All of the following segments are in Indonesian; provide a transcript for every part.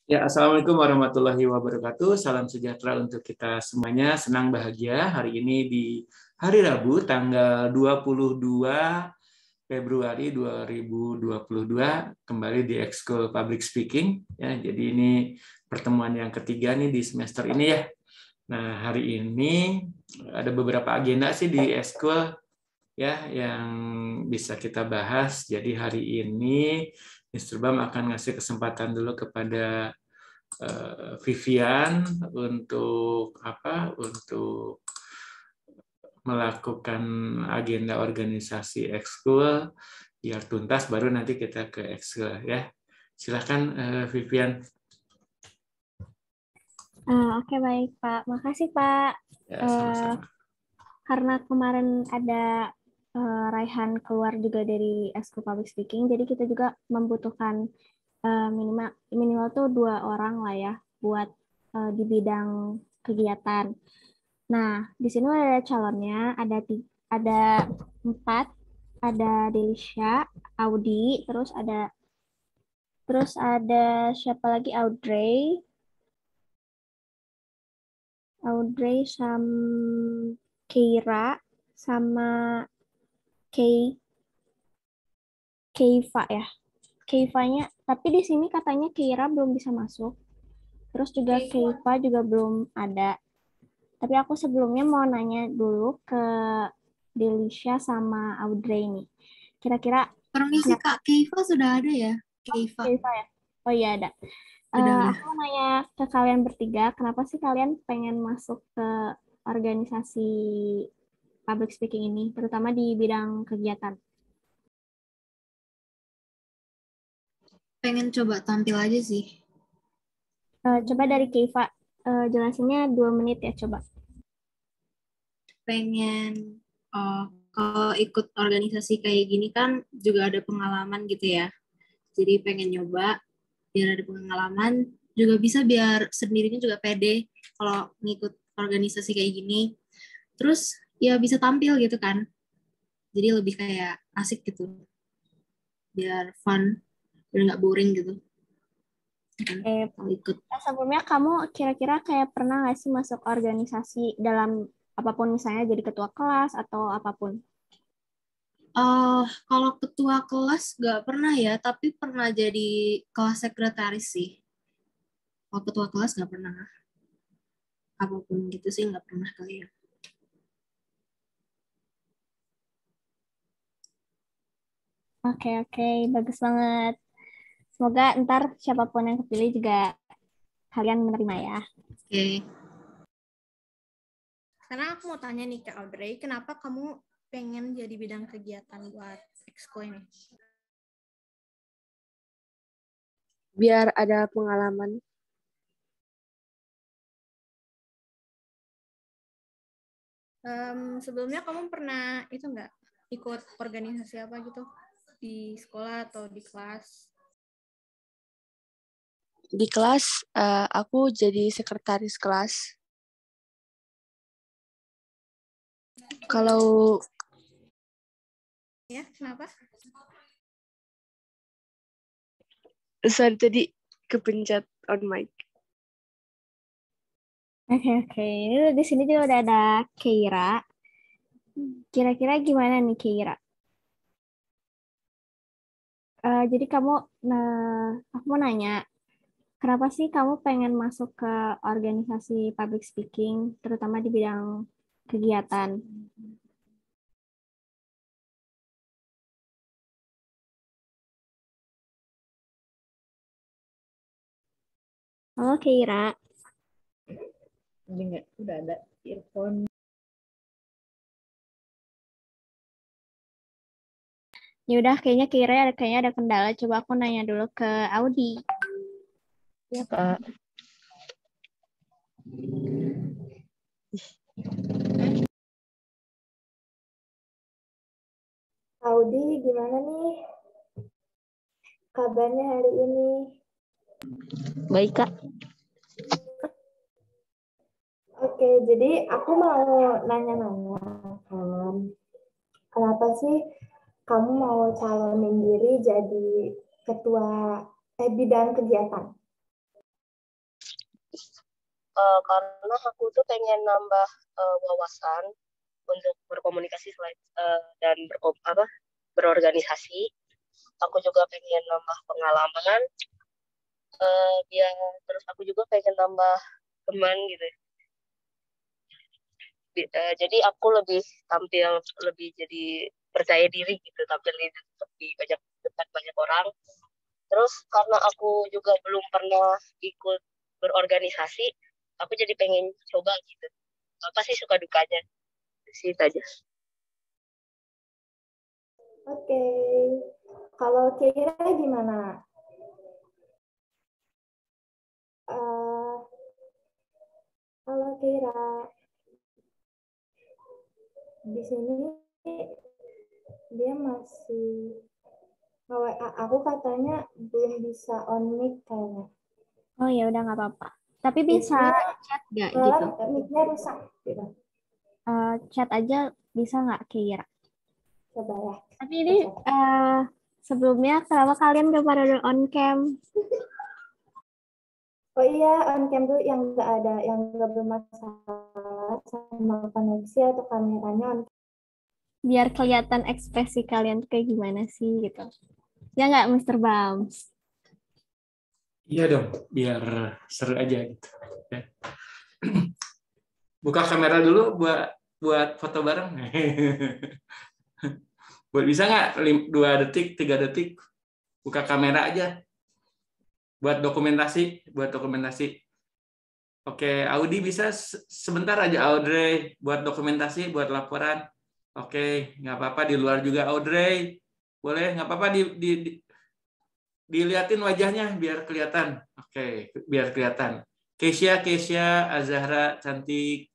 Ya, Assalamualaikum warahmatullahi wabarakatuh. Salam sejahtera untuk kita semuanya. Senang bahagia hari ini di hari Rabu, tanggal 22 Februari 2022, kembali di Ekskul Public Speaking. Ya, jadi ini pertemuan yang ketiga nih di semester ini ya. Nah, hari ini ada beberapa agenda sih di Ekskul ya yang bisa kita bahas. Jadi hari ini Mr. Bam akan ngasih kesempatan dulu kepada Vivian untuk apa? Untuk melakukan agenda organisasi ekskul biar tuntas, baru nanti kita ke ekskul ya. Silakan Vivian. Oke, baik Pak. Makasih Pak. Ya, sama-sama. Karena kemarin ada Raihan keluar juga dari Ekskul Public Speaking, jadi kita juga membutuhkan minimal minimal tuh 2 orang lah ya buat di bidang kegiatan. Nah, di sini ada calonnya, ada 4, ada Delisha, Audi, terus ada siapa lagi? Audrey sama Keira sama Keiva ya. Keivanya, tapi di sini katanya Keira belum bisa masuk. Terus juga Keiva juga belum ada. Tapi aku sebelumnya mau nanya dulu ke Delisha sama Audrey nih. Kira-kira Permisi kenapa Kak, Keiva sudah ada ya? Keiva. Keiva ya? Oh iya ada. Udah. Aku mau nanya ke kalian bertiga, kenapa sih kalian pengen masuk ke organisasi public speaking ini, terutama di bidang kegiatan? Pengen coba tampil aja sih. Coba dari Keiva, jelasinnya 2 menit ya coba. Pengen kalau ikut organisasi kayak gini kan juga ada pengalaman gitu ya. Jadi pengen nyoba biar ada pengalaman, juga bisa biar sendirinya juga pede kalau ngikut organisasi kayak gini. Terus ya bisa tampil gitu kan. Jadi lebih kayak asik gitu. Biar fun, biar nggak boring gitu. Kalau ikut. Sebelumnya kamu kira-kira kayak pernah nggak sih masuk organisasi dalam apapun, misalnya jadi ketua kelas atau apapun? Kalau ketua kelas nggak pernah ya, tapi pernah jadi kelas sekretaris sih. Kalau ketua kelas nggak pernah, apapun gitu sih nggak pernah kali ya. Oke, oke, bagus banget. Semoga ntar siapapun yang kepilih juga kalian menerima ya. Oke. Sekarang aku mau tanya nih ke Audrey, kenapa kamu pengen jadi bidang kegiatan buat Exco ini? Biar ada pengalaman. Sebelumnya kamu pernah itu nggak ikut organisasi apa gitu di sekolah atau di kelas? Di kelas, aku jadi sekretaris kelas. Kalau Ya, kenapa? sorry tadi kepencet on mic. Oke, oke. Ini di sini juga udah ada Keira. Kira-kira gimana nih Keira? Jadi nah, aku mau nanya, kenapa sih kamu pengen masuk ke organisasi public speaking, terutama di bidang kegiatan? Halo Keira. Udah ada earphone. Ya udah, kayaknya Keira kayaknya ada kendala. Coba aku nanya dulu ke Audi. Ya, Kak. Audi, gimana nih kabarnya hari ini? Baik, Kak. Oke, jadi aku mau nanya-nanya kan, kenapa sih kamu mau calonin diri jadi ketua bidang kegiatan? karena aku tuh pengen nambah wawasan untuk berkomunikasi dan berorganisasi. Aku juga pengen nambah pengalaman, biar terus aku juga pengen nambah teman gitu. Jadi aku lebih tampil lebih jadi percaya diri gitu, tampil di banyak depan banyak orang. Terus karena aku juga belum pernah ikut berorganisasi, aku jadi pengen coba gitu. Apa sih suka dukanya? Sih itu aja. Oke. Kalau Kira gimana? Eh, kalau Kira di sini dia masih aku katanya belum bisa on mic kayaknya. Oh ya udah nggak apa-apa. Tapi bisa chat nggak gitu? Malah mic-nya rusak gitu. Chat aja bisa nggak Kira? Coba ya. Tapi ini sebelumnya kenapa kalian gak pada on cam? Oh iya, on cam tuh yang nggak ada, yang nggak bermasalah sama koneksi atau kameranya on. Biar kelihatan ekspresi kalian tuh kayak gimana sih gitu. Ya nggak, Mr. Bams? Iya dong, biar seru aja gitu. Ya. Buka kamera dulu buat foto bareng. Buat bisa nggak 2 detik, 3 detik buka kamera aja buat dokumentasi. Oke, Audi bisa sebentar aja Audrey buat dokumentasi, buat laporan. Oke, nggak apa-apa di luar juga Audrey. Boleh, nggak apa-apa diliatin wajahnya biar kelihatan. Oke, biar kelihatan. Keisha, Azahra cantik.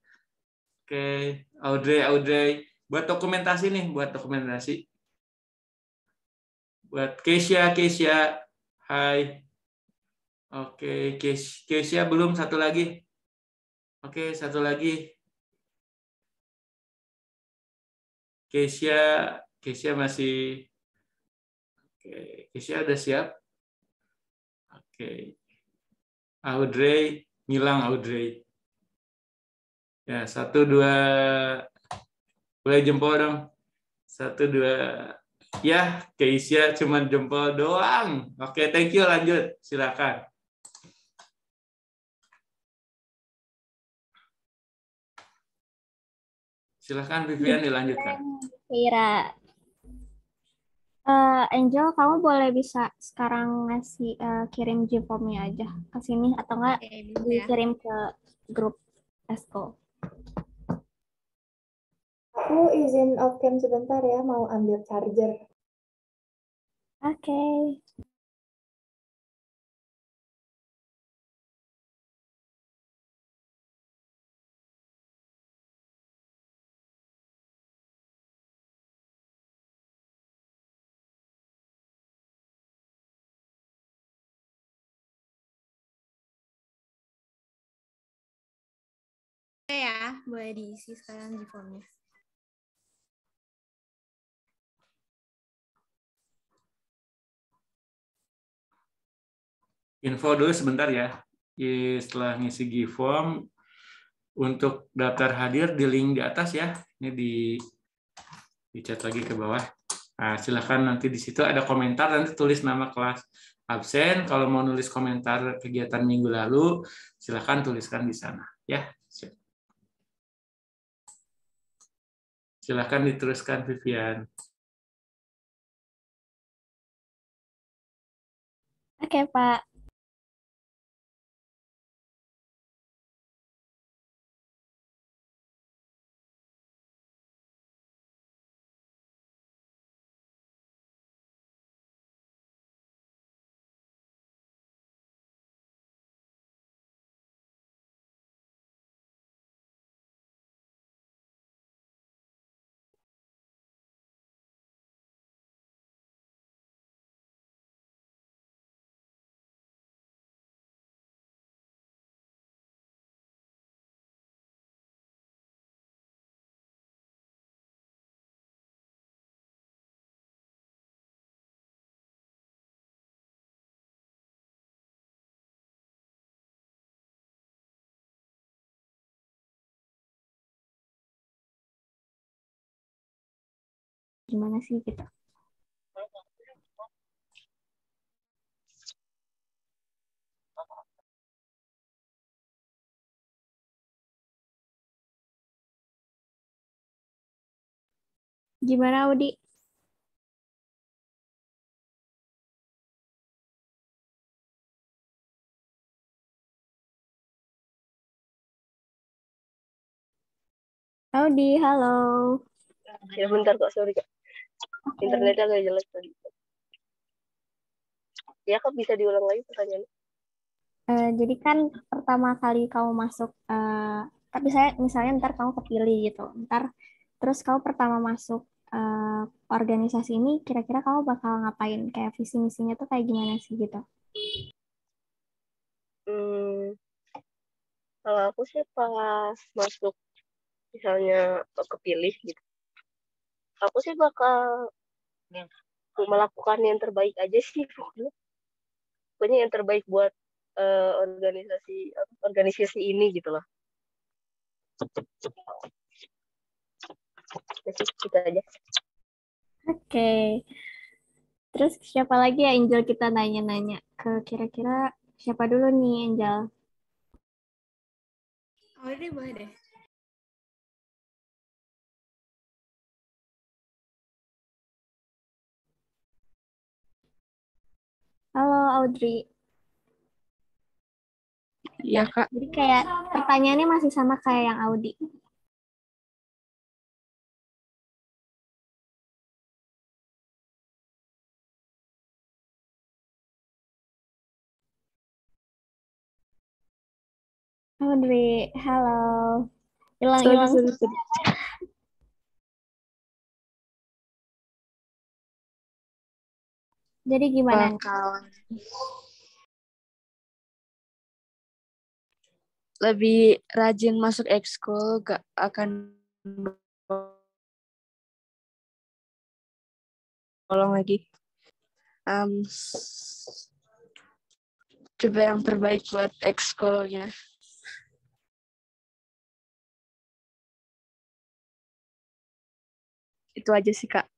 Oke, Audrey. Buat dokumentasi nih, buat dokumentasi. Buat Keisha. Hai. Oke, Keisha belum, satu lagi. Oke, satu lagi. Keisha masih. Oke, Keisha udah siap. Oke. Audrey, ngilang Audrey. Ya, 1, 2. Boleh jempol dong. 1, 2. Ya, Keisha cuma jempol doang. Oke, thank you, lanjut. Silakan. Silakan Vivian dilanjutkan. Kira. Angel, kamu boleh bisa sekarang ngasih kirim Gform-nya aja ke sini atau enggak dikirim ke grup Esko. Aku izin off cam sebentar ya, mau ambil charger. Oke. Oke ya, boleh diisi sekarang Gform-nya. Info dulu sebentar ya. Setelah ngisi Gform, untuk daftar hadir di link di atas ya. Ini di chat lagi ke bawah. Nah, silakan nanti di situ ada komentar, nanti tulis nama kelas absen. Kalau mau nulis komentar kegiatan minggu lalu, silakan tuliskan di sana. Ya, silakan diteruskan Vivian. Oke, Pak. gimana sih gitu. Gimana Audi? Audi, halo. Ya bentar kok, sorry kak. Oke. Internetnya agak jelek tadi. Ya kak, bisa diulang lagi pertanyaannya? Jadi kan pertama kali kamu masuk, tapi saya misalnya ntar kamu kepilih gitu, ntar terus kamu pertama masuk organisasi ini, kira-kira kamu bakal ngapain? Kayak visi misinya tuh kayak gimana sih gitu? Hmm, Kalau aku sih pas masuk, misalnya kepilih gitu, aku sih bakal melakukan yang terbaik aja sih. Pokoknya yang terbaik buat organisasi ini gitu loh. Ya sih, gitu aja. Oke. Terus siapa lagi ya Angel kita nanya-nanya ke kira-kira siapa dulu nih Angel? Oh ini boleh deh. Halo Audrey. Iya, Kak. Jadi kayak pertanyaannya masih sama kayak yang Audi. Audrey, halo. Sorry, Hilang-hilang. sorry, sorry. Jadi gimana nih? Bakal lebih rajin masuk ekskul, gak akan tolong lagi. Coba yang terbaik buat ekskulnya. Itu aja sih, Kak.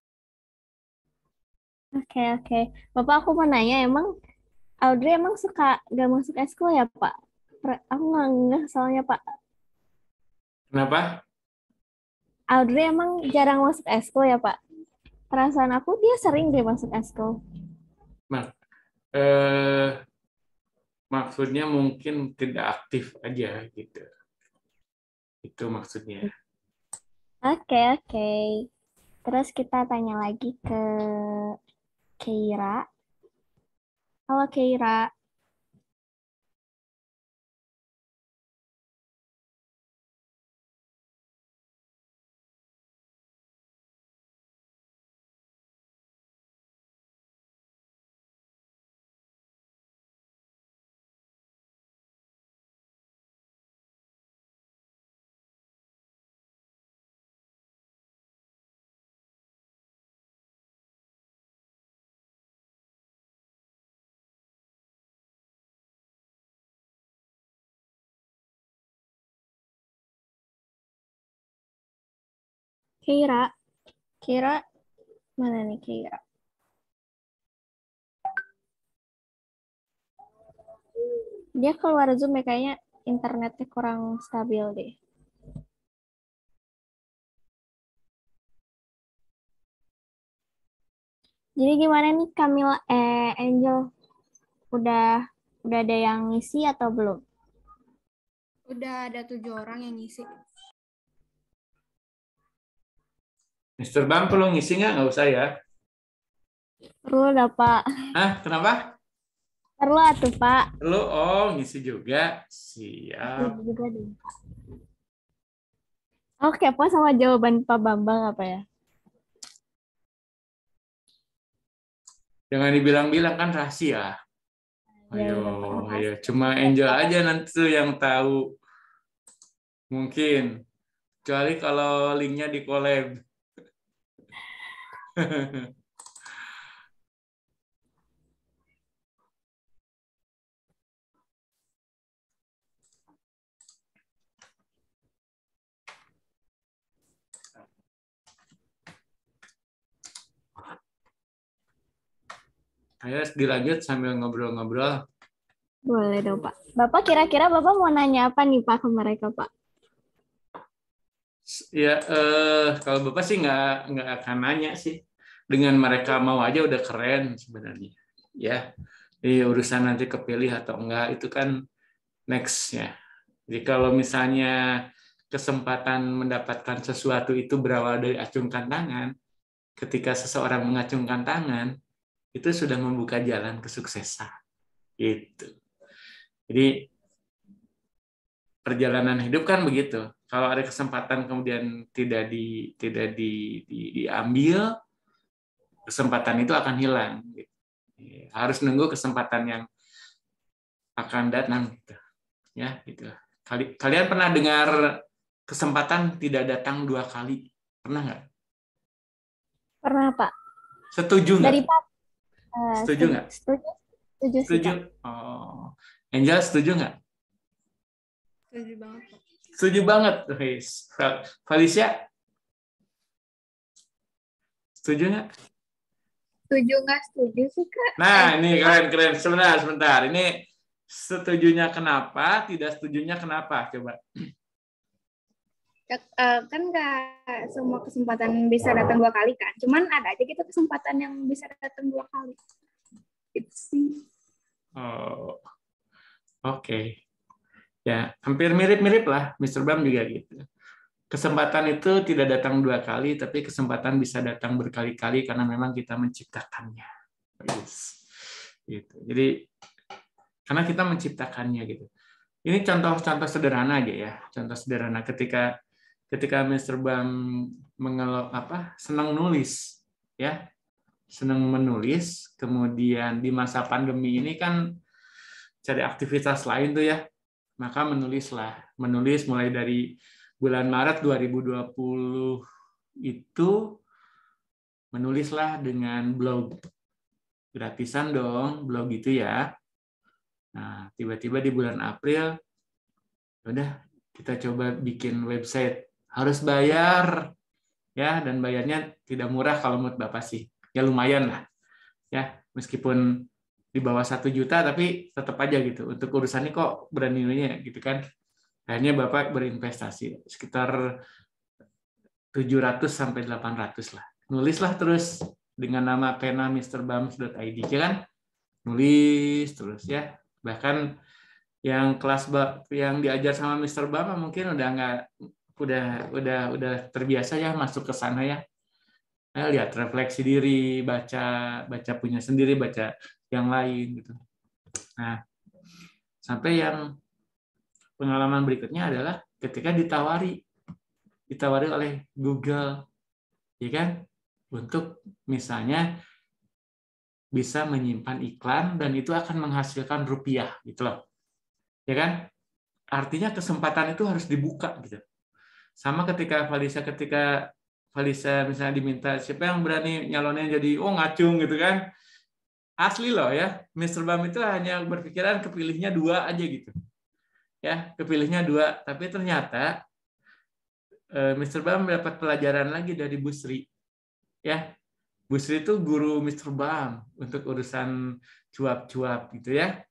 Oke, oke. Bapak aku mau nanya, emang Audrey emang suka gak masuk eskul ya, Pak? Aku nggak ngeh soalnya, Pak. Kenapa? Audrey emang jarang masuk eskul ya, Pak? Perasaan aku dia sering deh masuk eskul. Mak, eh, maksudnya mungkin tidak aktif aja gitu. Itu maksudnya. Oke, oke. Terus kita tanya lagi ke Keira. Halo Keira. Keira. Keira, mana nih Keira? Dia keluar Zoom ya, kayaknya internetnya kurang stabil deh. Jadi gimana nih Camila, Angel? Udah udah ada yang ngisi atau belum? Udah ada 7 orang yang ngisi. Mister Bang perlu ngisi nggak? Nggak usah ya. Perlu dah Pak. Hah, kenapa? Perlu atuh Pak. Perlu, oh ngisi juga. Siap. Perlu juga deh. Oke, apa sama jawaban Pak Bambang apa ya? Jangan dibilang-bilang kan rahasia. Ya Ayo, udah Pak. ayo. Makasih. Cuma Angel aja nanti tuh yang tahu. Mungkin. Kecuali kalau linknya di collab. Ayo dilanjut sambil ngobrol-ngobrol. Boleh dong, Pak. Bapak kira-kira Bapak mau nanya apa nih, Pak, ke mereka, Pak? Ya, kalau Bapak sih nggak akan nanya sih. Dengan mereka mau aja udah keren sebenarnya. Ya, di urusan nanti kepilih atau enggak itu kan next ya. Jadi kalau misalnya kesempatan mendapatkan sesuatu itu berawal dari acungkan tangan, ketika seseorang mengacungkan tangan, itu sudah membuka jalan kesuksesan. Gitu. Jadi perjalanan hidup kan begitu. Kalau ada kesempatan kemudian diambil, kesempatan itu akan hilang. Gitu. Harus nunggu kesempatan yang akan datang. Gitu. Ya, gitu. Kalian pernah dengar kesempatan tidak datang 2 kali? Pernah nggak? Pernah, Pak. Setuju nggak? Dari Pak. Setuju nggak? Setuju sih, Setuju. Pak. Oh. Angel setuju nggak? Setuju banget, Pak. Setuju banget. Felicia? Setuju nggak? Setuju nggak setuju sih, Kak? Nah, ini keren. Sebentar. Ini setujunya kenapa, tidak setujunya kenapa? Coba. Kan nggak semua kesempatan bisa datang 2 kali kan. Cuman ada aja gitu kesempatan yang bisa datang 2 kali. Itu sih. Oh, oke. Ya, hampir mirip-mirip lah. Mr. Bam juga gitu. Kesempatan itu tidak datang 2 kali, tapi kesempatan bisa datang berkali-kali karena memang kita menciptakannya. Gitu. Jadi, karena kita menciptakannya gitu. Ini contoh-contoh sederhana aja ya. Contoh sederhana ketika Mr. Bam senang nulis, ya, senang menulis. Kemudian di masa pandemi ini kan cari aktivitas lain tuh ya, maka menulis mulai dari bulan Maret 2020 itu menulislah dengan blog gratisan dong, blog itu ya. Nah, tiba-tiba di bulan April, udah kita coba bikin website. Harus bayar, ya, dan bayarnya tidak murah kalau menurut Bapak sih. Ya lumayan lah, ya, meskipun di bawah 1 juta, tapi tetap aja gitu. Untuk urusan ini kok berani-beraninya gitu kan. Akhirnya Bapak berinvestasi sekitar 700 sampai 800 lah. Nulislah terus dengan nama pena mrbams.id, ya kan? Nulis terus ya. Bahkan yang kelas yang diajar sama Mr. Bam mungkin udah terbiasa ya masuk ke sana ya. Nah, lihat refleksi diri, baca punya sendiri, baca yang lain gitu. Nah, sampai yang pengalaman berikutnya adalah ketika ditawari oleh Google, ya kan, untuk misalnya bisa menyimpan iklan dan itu akan menghasilkan rupiah gitu loh, ya kan? Artinya kesempatan itu harus dibuka gitu. Sama ketika Valisa misalnya diminta siapa yang berani nyalonin jadi ngacung gitu kan, asli loh ya, Mr. Bam itu hanya berpikiran kepilihnya 2 aja gitu. Ya, kepilihnya 2, tapi ternyata Mr. Bam dapat pelajaran lagi dari Bu Sri. Ya, Bu Sri itu guru Mr. Bam untuk urusan cuap-cuap gitu ya.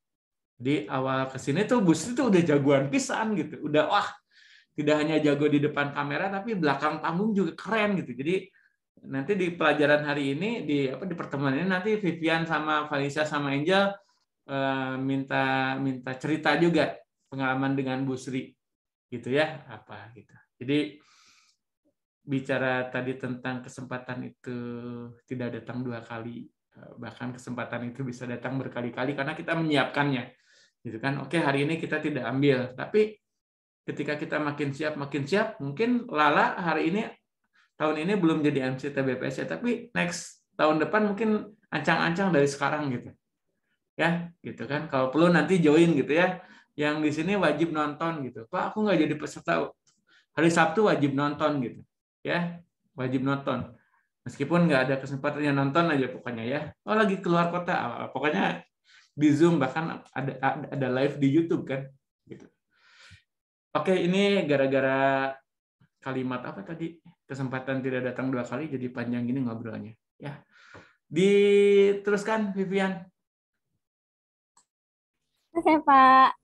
Di awal kesini tuh Bu Sri tuh udah jagoan pisan gitu. Udah wah, tidak hanya jago di depan kamera tapi belakang panggung juga keren gitu. Jadi nanti di pelajaran hari ini di pertemuan ini nanti Vivian sama Valisa sama Angel minta cerita juga pengalaman dengan Bu Sri gitu ya, apa gitu. Jadi bicara tadi tentang kesempatan itu tidak datang 2 kali, bahkan kesempatan itu bisa datang berkali-kali karena kita menyiapkannya gitu kan. Oke, hari ini kita tidak ambil, tapi ketika kita makin siap, mungkin Lala hari ini tahun ini belum jadi MC TBPS ya, tapi next tahun depan mungkin ancang-ancang dari sekarang gitu. Ya, gitu kan. Kalau perlu nanti join gitu ya. Yang di sini wajib nonton gitu. Pak, aku nggak jadi peserta. Hari Sabtu wajib nonton gitu. Ya, wajib nonton. Meskipun nggak ada kesempatan yang nonton aja pokoknya ya. Oh, lagi keluar kota, pokoknya di Zoom, bahkan ada live di YouTube kan. Gitu. Oke, ini gara-gara kalimat apa tadi? Kesempatan tidak datang 2 kali, jadi panjang gini ngobrolnya. Ya, Diteruskan, Vivian. Oke, Pak.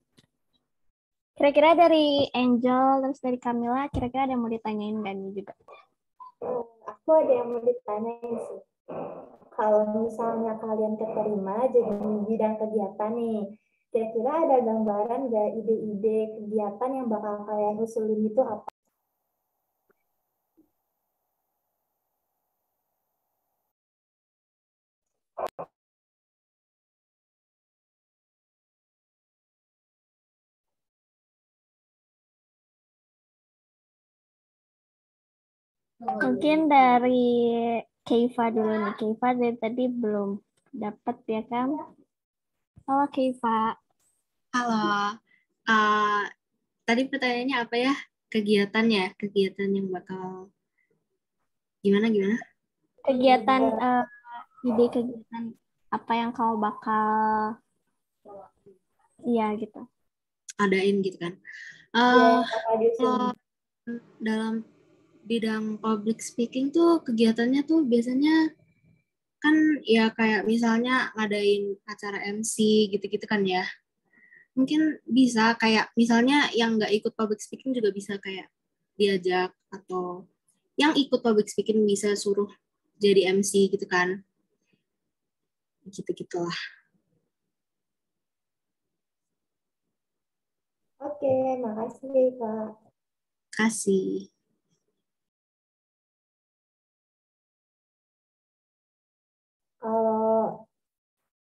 Kira-kira dari Angel, terus dari Camilla, kira-kira ada yang mau ditanyain nggak nih juga? Aku ada yang mau ditanyain sih. Kalau misalnya kalian keterima jadi bidang kegiatan nih, kira-kira ada gambaran nggak ide-ide kegiatan yang bakal kalian usulin itu apa? Mungkin dari Keiva dulu nih. Keiva dari tadi belum dapat ya kan? Halo Keiva. Halo, uh, tadi pertanyaannya apa ya? Kegiatan ya? Kegiatan yang bakal gimana? Kegiatan, ide kegiatan apa yang kau bakal, iya gitu. Adain gitu kan. Ya, Uh, apa diusulin? dalam bidang public speaking tuh kegiatannya tuh biasanya kan ya kayak misalnya ngadain acara MC gitu-gitu kan ya. Mungkin bisa kayak misalnya yang nggak ikut public speaking juga bisa kayak diajak, atau yang ikut public speaking bisa suruh jadi MC gitu kan. Gitu-gitulah. Oke, makasih Kak. Kasih. Kalau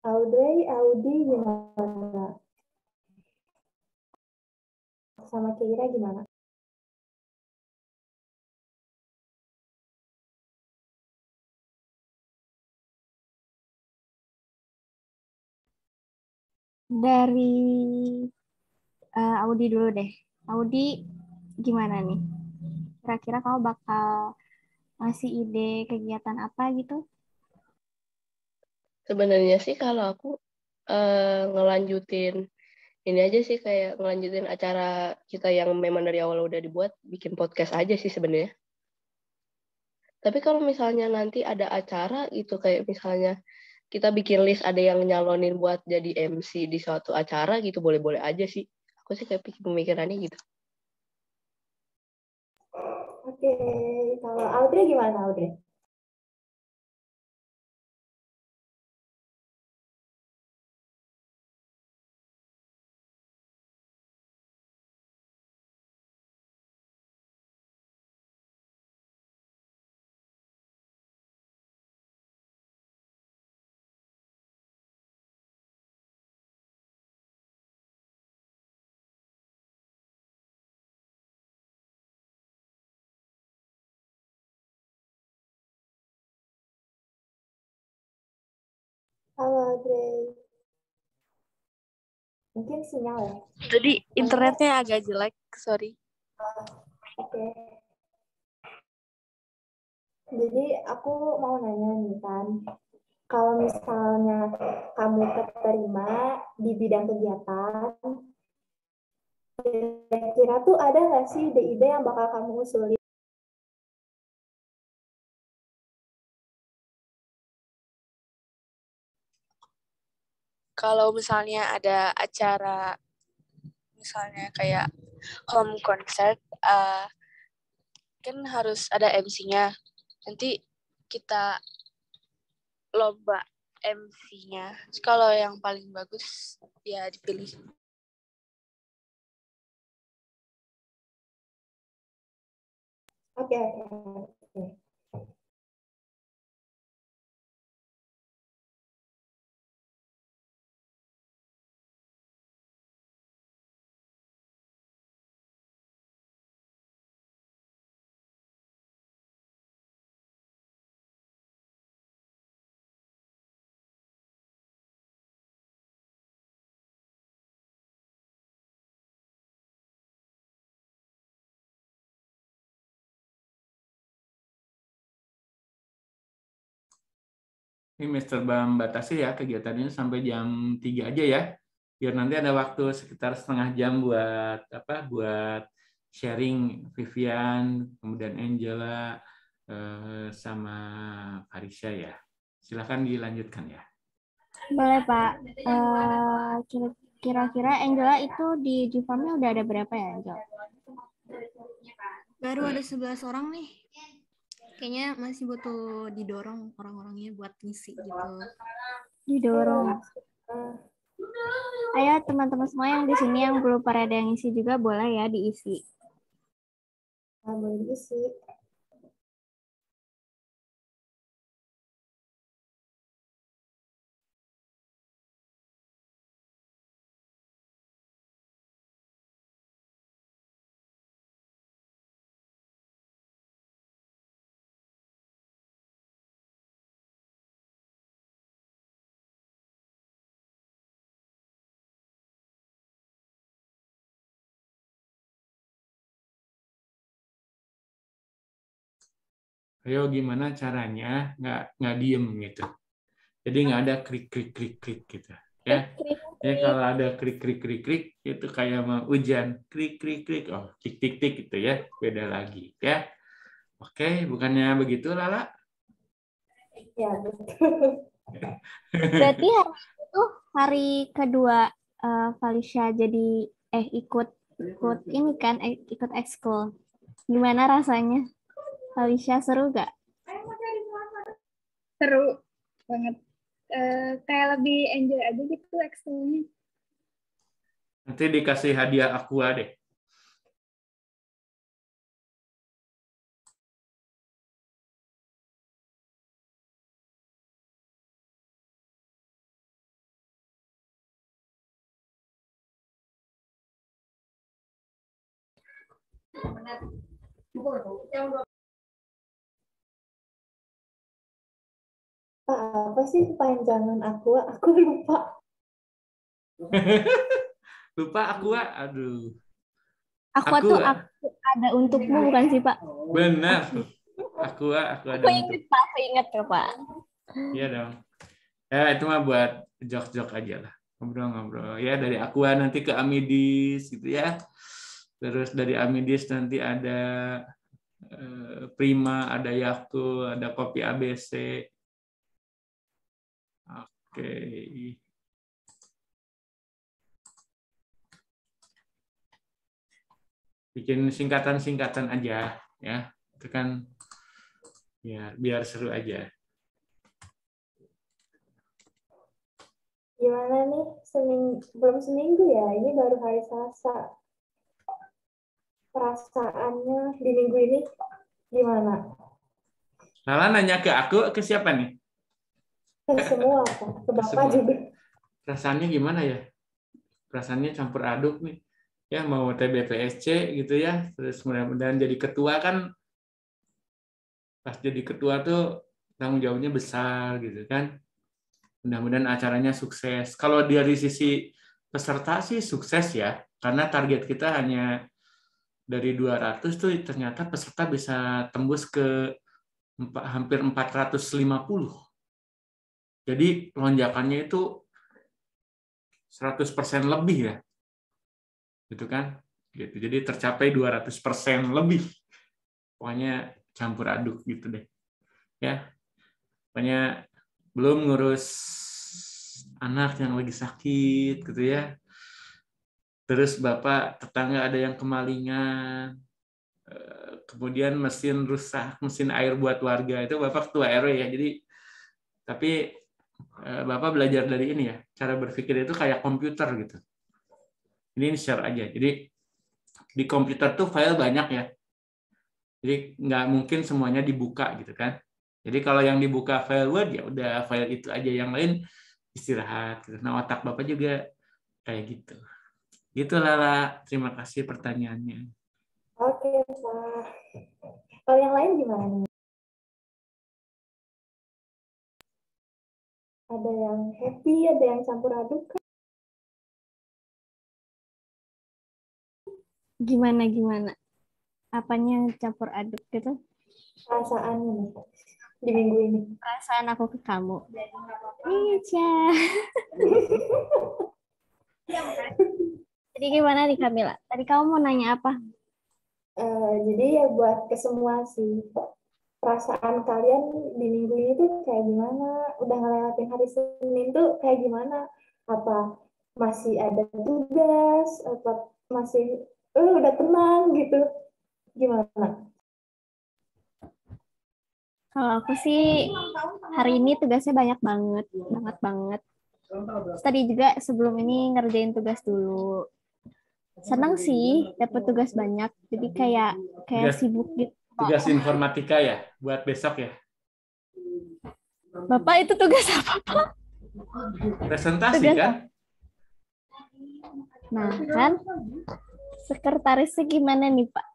Audi gimana? Sama Kira gimana? Dari Audi dulu deh. Audi gimana nih? Kira-kira kau bakal ngasih ide kegiatan apa gitu? Sebenarnya sih kalau aku ngelanjutin ini aja sih, kayak ngelanjutin acara kita yang memang dari awal udah dibuat, bikin podcast aja sih sebenarnya. Tapi kalau misalnya nanti ada acara gitu, kayak misalnya kita bikin list ada yang nyalonin buat jadi MC di suatu acara gitu, boleh-boleh aja sih. Aku sih kayak pemikirannya gitu. Oke, kalau Audrey gimana Audrey? Halo Audrey. Mungkin sinyal ya? Jadi internetnya agak jelek, sorry. Oke. Jadi aku mau nanya nih kan, kalau misalnya kamu keterima di bidang kegiatan, kira-kira tuh ada nggak sih ide-ide yang bakal kamu usulin? Kalau misalnya ada acara, misalnya kayak home concert, kan harus ada MC-nya. Nanti kita lomba MC-nya. Kalau yang paling bagus ya dipilih. Oke. Ini Mr. Bam batasi ya kegiatannya sampai jam 3 aja ya. Biar nanti ada waktu sekitar setengah jam buat buat sharing Vivian, kemudian Angela sama Farisha ya. Silakan dilanjutkan ya. Boleh, Pak. Kira-kira Angela itu di Jufamnya udah ada berapa ya, Angel? Baru ada 11 orang nih. Kayaknya masih butuh didorong orang-orangnya buat ngisi gitu. Didorong. Ayo teman-teman semua yang di sini yang belum pada ada yang isi juga boleh ya diisi. Boleh diisi. Ayo gimana caranya nggak diem gitu. Jadi nggak ada klik klik klik klik gitu ya. Ya kalau ada klik klik klik klik itu kayak mau hujan klik klik klik oh tik tik tik gitu ya, beda lagi ya. Oke, bukannya begitu Lala? Ya, betul. Berarti hari itu hari kedua Felicia jadi ikut ini kan ikut ekskul. Gimana rasanya? Felicia seru gak? Seru banget. Kayak lebih enjoy aja gitu ekskulnya. Nanti dikasih hadiah aqua deh. Pak, apa sih kepanjangan aku? Aku lupa. Lupa aqua, aduh. Aku tuh aku ada untukmu bukan sih Pak? Benar. Aqua ada Aku inget Pak, aku inget ya Pak. Iya dong. Ya itu mah buat jok-jok aja lah. Ngobrol-ngobrol. Ya dari Aqua nanti ke Amidis gitu ya. Terus dari Amidis nanti ada Prima, ada Yakult, ada Kopi ABC. Oke. Bikin singkatan-singkatan aja ya. Itu kan ya biar seru aja. Gimana nih? Belum seminggu ya? Ini baru hari Selasa. Perasaannya di minggu ini gimana? Lala nanya ke aku, ke siapa nih? Ke semua, Pak. Ke Bapak Semua. juga. Perasaannya gimana ya? Perasaannya campur aduk nih. Ya mau TBPSC gitu ya. Terus mudah-mudahan jadi ketua kan. Pas jadi ketua tuh tanggung jawabnya besar gitu kan. Mudah-mudahan acaranya sukses. Kalau dari sisi peserta sih sukses ya. Karena target kita hanya dari 200 tuh ternyata peserta bisa tembus ke hampir 450. Jadi lonjakannya itu 100% lebih ya. Gitu kan? Gitu. Jadi tercapai 200% lebih. Pokoknya campur aduk gitu deh. Ya. Pokoknya belum ngurus anak yang lagi sakit gitu ya. Terus Bapak tetangga ada yang kemalingan. Kemudian mesin rusak, mesin air buat warga. Itu Bapak ketua RW ya. Jadi tapi Bapak belajar dari ini ya. Cara berpikir itu kayak komputer gitu. Ini share aja. Jadi di komputer tuh file banyak ya. Jadi nggak mungkin semuanya dibuka gitu kan. Jadi kalau yang dibuka file Word ya udah file itu aja, yang lain istirahat. Gitu. Nah otak Bapak juga kayak gitu. Gitu Lala. Terima kasih pertanyaannya. Oke, Pak. Kalau yang lain gimana nih? Ada yang happy, ada yang campur aduk kan? Gimana? Apanya campur aduk gitu? Perasaannya nih di minggu ini. Perasaan aku ke kamu. Iya. Jadi gimana nih Kamila? Tadi kamu mau nanya apa? Jadi ya buat ke semua sih. perasaan kalian di minggu ini tuh kayak gimana? Udah ngelewatin hari Senin tuh kayak gimana? Apa masih ada tugas? Apa masih udah tenang gitu? Gimana? Kalau aku sih hari ini tugasnya banyak banget, banget. Terus tadi juga sebelum ini ngerjain tugas dulu. Senang sih dapat tugas banyak, jadi kayak Tugas sibuk gitu. tugas informatika ya buat besok ya. Bapak itu tugas apa, Pak? Presentasi Tugas kan? Nah, kan sekretarisnya gimana nih, Pak?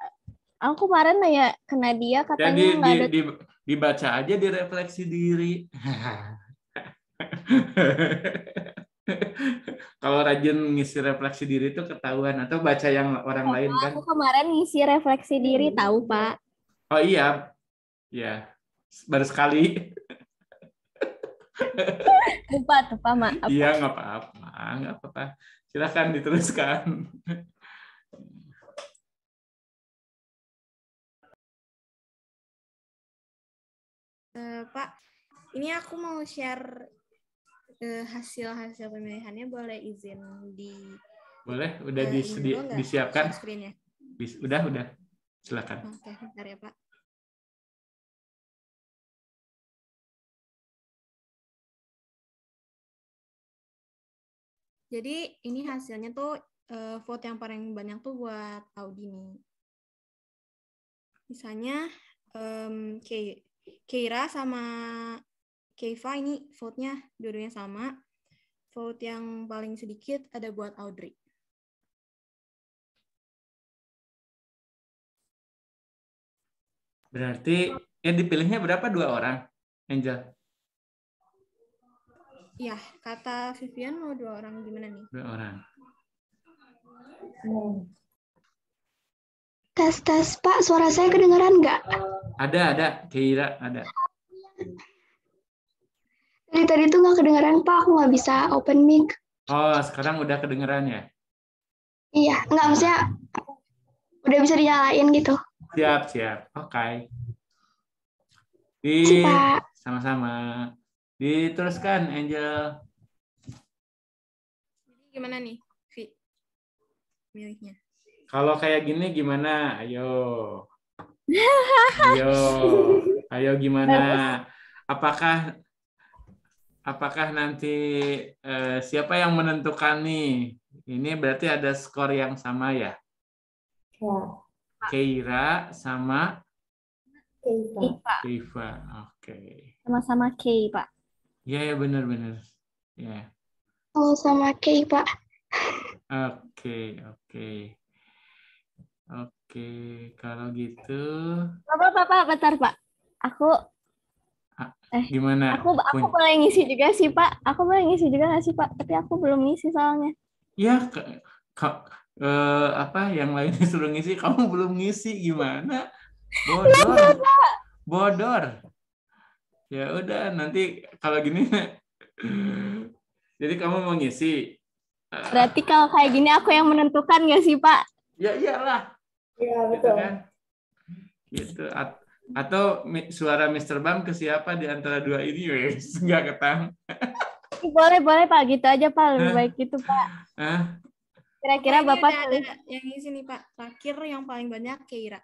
Aku kemarin nanya ke Nadia, katanya Jadi nggak ada. dibaca aja, direfleksi diri. Kalau rajin ngisi refleksi diri itu ketahuan, atau baca yang orang lain kan? Aku kemarin ngisi refleksi diri, tahu, Pak. Oh iya, ya baru sekali. Lupa tuh, Pak, maaf. Iya, nggak apa-apa. Silakan diteruskan. Pak, ini aku mau share hasil pemilihannya, boleh izin di Boleh, udah ini dulu nggak? disiapkan? Share screen-nya. Udah. Silakan. Oke, bentar ya, Pak. Jadi ini hasilnya tuh vote yang paling banyak tuh buat Audi nih. Misalnya Keira sama Keiva ini vote-nya dua-duanya sama. Vote yang paling sedikit ada buat Audrey. Berarti yang dipilihnya berapa? 2 orang, Angel? Ya, kata Vivian mau 2 orang, gimana nih? 2 orang. Tes, Pak. Suara saya kedengaran nggak? Ada. Keira ada. Dari tadi tuh nggak kedengaran, Pak. Aku nggak bisa open mic. Oh, sekarang udah kedengeran ya? Iya, nggak, maksudnya udah bisa dinyalain gitu. Siap. Oke. Pak. Sama-sama. Diteruskan, Angel. Gimana nih, Vi? Milihnya. Kalau kayak gini gimana? Ayo gimana? Apakah nanti siapa yang menentukan nih? Ini berarti ada skor yang sama ya? Ya. Keira sama Keiva. Oke. Sama-sama Kei, Pak. Ya, benar. Ya. Oh, sama Kei, Pak. Oke. Kalau gitu. Bapak, bentar, Pak. Gimana? Aku boleh ngisi juga sih, Pak. Aku boleh ngisi juga nggak sih, Pak? Tapi aku belum ngisi soalnya. Ya, yang lainnya suruh ngisi, kamu belum ngisi, gimana? Bodor. Ya udah, nanti kalau gini, jadi kamu mau ngisi. Berarti kalau kayak gini aku yang menentukan nggak sih, Pak? Ya iyalah. Iya, Gitu betul. kan? Gitu. Atau suara Mr. Bam ke siapa di antara 2 ini? Wes, nggak ketang. Boleh, Pak. Gitu aja, Pak. Lebih baik gitu, Pak. Kira-kira Bapak ada yang ngisi nih, Pak. Terakhir yang paling banyak Keira.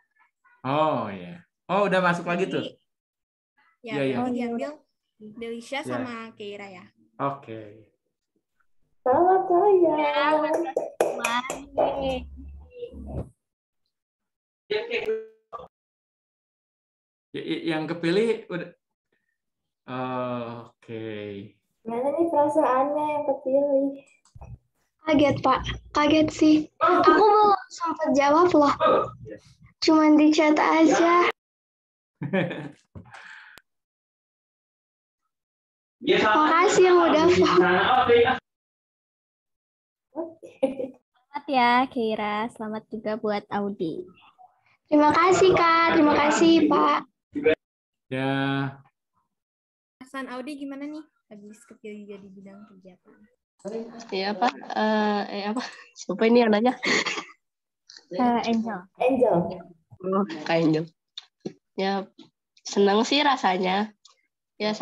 Oh, ya. Oh, udah masuk lagi tuh? Ya, Iya. diambil Delisha sama Keira ya. Oke. Selamat saya. Yang kepilih udah. Oke. Gimana nih perasaannya yang kepilih? Kaget, Pak. Kaget sih. Aku belum sempat jawab loh. Cuman di chat aja. Makasih yang udah Selamat ya, Keira. Selamat juga buat Audi. Terima kasih, Kak. Terima kasih, Pak. Ya. Perasaan Audi gimana nih? Habis kepilih jadi bidang kegiatan. Iya, Pak. Apa? Siapa ini yang nanya? Angel. Angel. Oh, Kak Angel. Ya, senang sih rasanya. Ya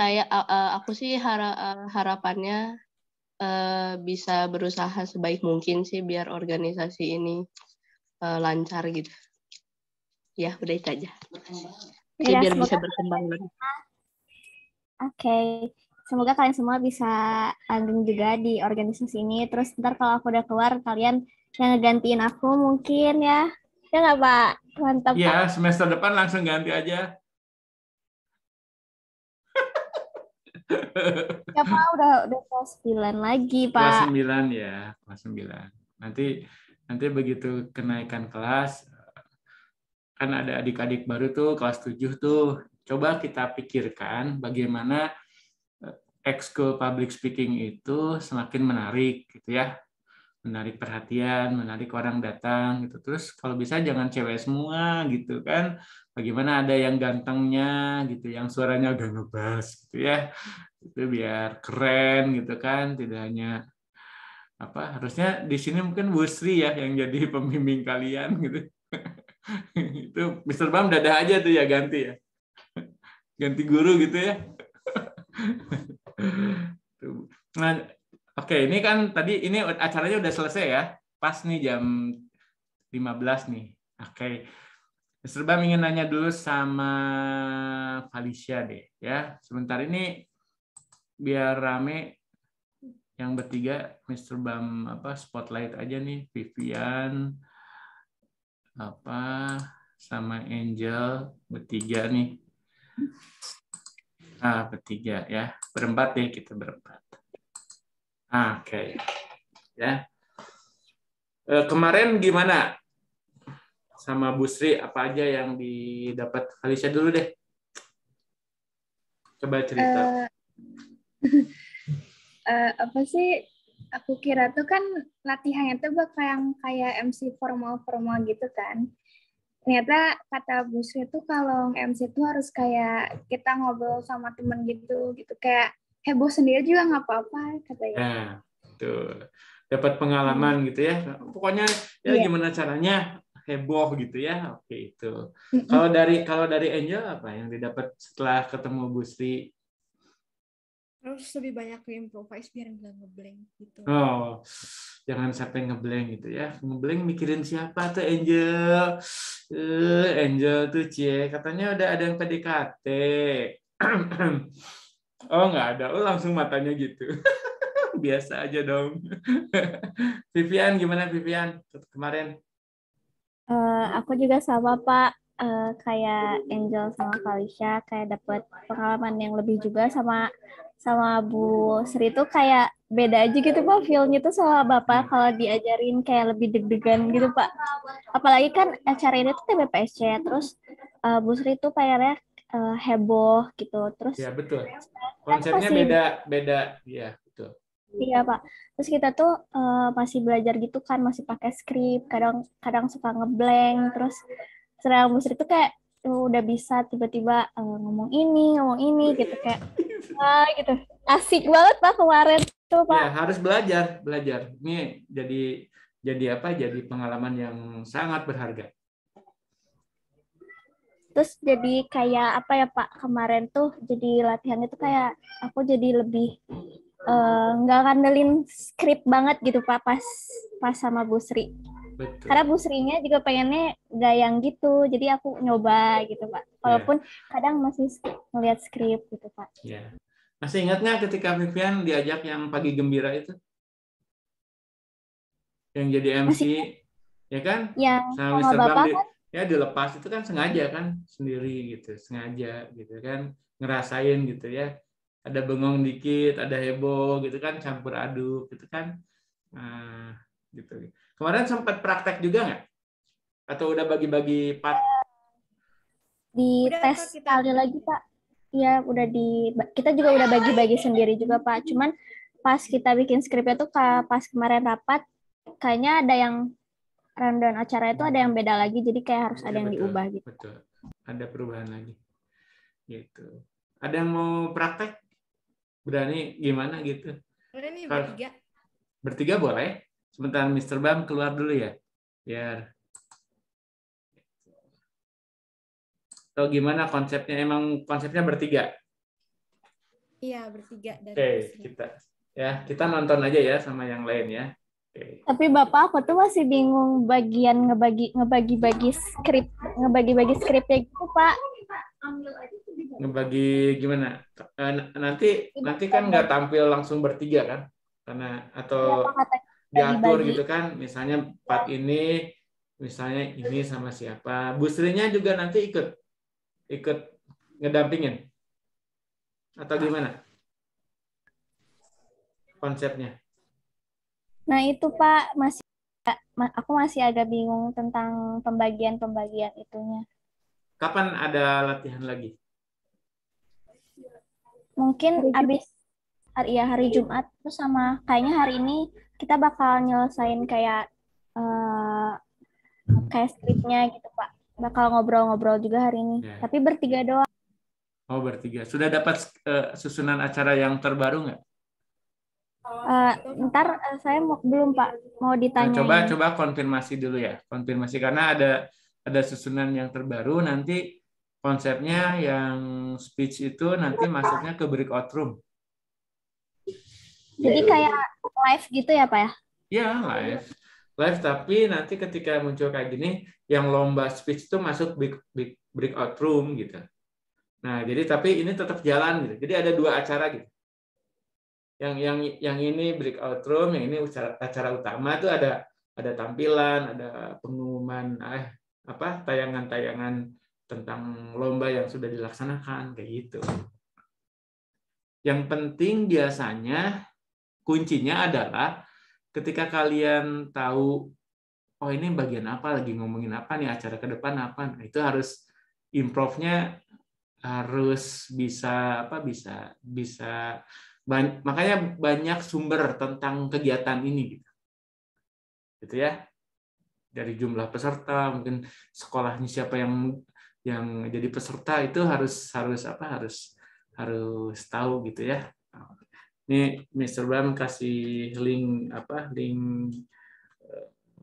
aku sih harapannya bisa berusaha sebaik mungkin sih biar organisasi ini lancar gitu. Ya, udah itu aja. Jadi Ya, biar semoga bisa berkembang lagi. Oke, semoga kalian semua bisa langgeng juga di organisasi ini. Terus ntar kalau aku udah keluar, kalian yang ngegantiin aku mungkin ya. Ya nggak, Pak? Mantap, Pak. Iya, semester depan langsung ganti aja. Ya, Pak, udah kelas 9 lagi, Kelas Pak. 9 ya, kelas 9. Nanti begitu kenaikan kelas, kan ada adik-adik baru tuh, kelas 7 tuh. Coba kita pikirkan bagaimana ekskul public speaking itu semakin menarik gitu ya. Menarik perhatian, menarik orang datang gitu. Terus kalau bisa jangan cewek semua gitu kan. Bagaimana ada yang gantengnya gitu, yang suaranya agak ngebas gitu ya. Itu biar keren gitu kan, tidak hanya harusnya di sini mungkin Bu Sri ya yang jadi pembimbing kalian gitu. Itu Mr. Bam dadah aja tuh ya ganti ya. Ganti guru gitu ya. Nah, oke, ini kan tadi ini acaranya udah selesai ya. Pas nih jam 15 nih. Oke. Mr. Bam ingin nanya dulu sama Felicia deh ya. Sebentar ini biar rame yang bertiga, Mr. Bam spotlight aja nih, Vivian sama Angel bertiga nih. Nah, bertiga ya. Berempat deh kita berempat. Oke. Ya. Kemarin gimana sama Bu Sri, apa aja yang didapat? Felicia dulu deh. Coba cerita. Apa sih? Aku kira tuh kan latihannya tuh bakal yang kayak MC formal-formal gitu kan. Ternyata kata Bu Sri tuh kalau MC tuh harus kayak kita ngobrol sama temen gitu kayak heboh sendiri juga nggak apa-apa katanya. Nah, tuh dapat pengalaman gitu ya. Pokoknya ya gimana caranya heboh gitu ya. Oke itu. Kalau dari Angel apa yang didapat setelah ketemu Bu Sri? Terus lebih banyak ke improvise biar nggak ngeblank gitu. Oh, jangan sampai ngeblank gitu ya. Ngeblank mikirin siapa tuh Angel? Angel tuh katanya udah ada yang PDKT. Oh nggak ada. Oh langsung matanya gitu. Biasa aja dong. Vivian gimana Vivian kemarin? Aku juga sama Pak, kayak Angel sama Felicia, kayak dapat pengalaman yang lebih juga sama Bu Sri tuh kayak beda aja gitu Pak, feel-nya tuh sama Bapak kalau diajarin kayak lebih deg-degan gitu Pak. Apalagi kan acara ini tuh TBPSC, terus Bu Sri tuh kayaknya heboh gitu. Terus ya betul. Konsepnya beda ya betul. Iya Pak. Terus kita tuh masih belajar gitu kan, masih pakai skrip, kadang suka ngeblank, terus sedang Bu Sri tuh kayak udah bisa tiba-tiba ngomong ini gitu kayak gitu. Asik banget Pak kemarin tuh Pak. Ya, harus belajar. Ini jadi pengalaman yang sangat berharga. Terus jadi kayak apa ya Pak, kemarin tuh jadi latihannya tuh kayak aku jadi lebih nggak ngandelin skrip banget gitu Pak pas sama Bu Sri. Betul. Karena Bu Srinya juga pengennya gak yang gitu, jadi aku nyoba gitu Pak. Walaupun kadang masih ngeliat skrip gitu Pak. Yeah. Masih ingat nggak ketika Vivian diajak yang pagi gembira itu? Yang jadi MC, masih, ya kan? Yang sama Mr. Bam ya dilepas itu kan sengaja kan, sendiri gitu, sengaja gitu kan, ngerasain gitu ya. Ada bengong dikit, ada heboh gitu kan, campur aduk gitu kan. Nah, gitu. Kemarin sempat praktek juga nggak? Atau udah bagi-bagi part? Di tes sekali lagi Pak. Iya, kita juga udah bagi-bagi sendiri juga Pak. Cuman pas kita bikin skripnya tuh pas kemarin rapat, kayaknya ada yang rundown acara itu ada yang beda lagi, jadi kayak harus ada yang diubah gitu. Betul. Ada perubahan lagi. Gitu. Ada yang mau praktek? Berani gimana gitu? Udah nih bertiga. Bertiga boleh. Sebentar Mr. Bam keluar dulu ya. Biar Atau gimana konsepnya? Emang konsepnya bertiga? Iya, bertiga dari Oke, Busri. kita nonton aja ya sama yang lain ya. Oke. Tapi Bapak, aku tuh masih bingung bagian ngebagi-bagi skripnya gitu, Pak. Ngebagi gimana? Nanti kan nggak tampil langsung bertiga kan? Karena atau Berapa kata diatur bagi-bagi? gitu kan? Misalnya part ini, misalnya ini sama siapa. Bu Srinya juga nanti ikut ngedampingin atau gimana konsepnya? Nah, itu Pak, aku masih agak bingung tentang pembagian itunya. Kapan ada latihan lagi? Mungkin hari Jumat terus sama kayaknya hari ini kita bakal nyelesain kayak skripnya gitu, Pak. Bakal ngobrol-ngobrol juga hari ini. Ya. Tapi bertiga doang. Oh, bertiga. Sudah dapat susunan acara yang terbaru nggak? Ntar saya belum Pak, mau ditanyain. Coba konfirmasi dulu ya. Konfirmasi karena ada susunan yang terbaru, nanti konsepnya yang speech itu nanti masuknya ke breakout room. Jadi kayak live gitu ya Pak ya? Ya, live, tapi nanti ketika muncul kayak gini, yang lomba speech itu masuk breakout room gitu. Nah, jadi tapi ini tetap jalan gitu. Jadi ada 2 acara gitu. Yang ini breakout room, yang ini acara utama itu ada tampilan, ada pengumuman tayangan-tayangan tentang lomba yang sudah dilaksanakan kayak gitu. Yang penting biasanya kuncinya adalah ketika kalian tahu oh ini bagian apa, lagi ngomongin apa nih, acara ke depan apa, nah, itu harus improve-nya harus bisa makanya banyak sumber tentang kegiatan ini gitu ya, dari jumlah peserta, mungkin sekolahnya siapa yang jadi peserta, itu harus tahu gitu ya. Ini Mr. Bram kasih link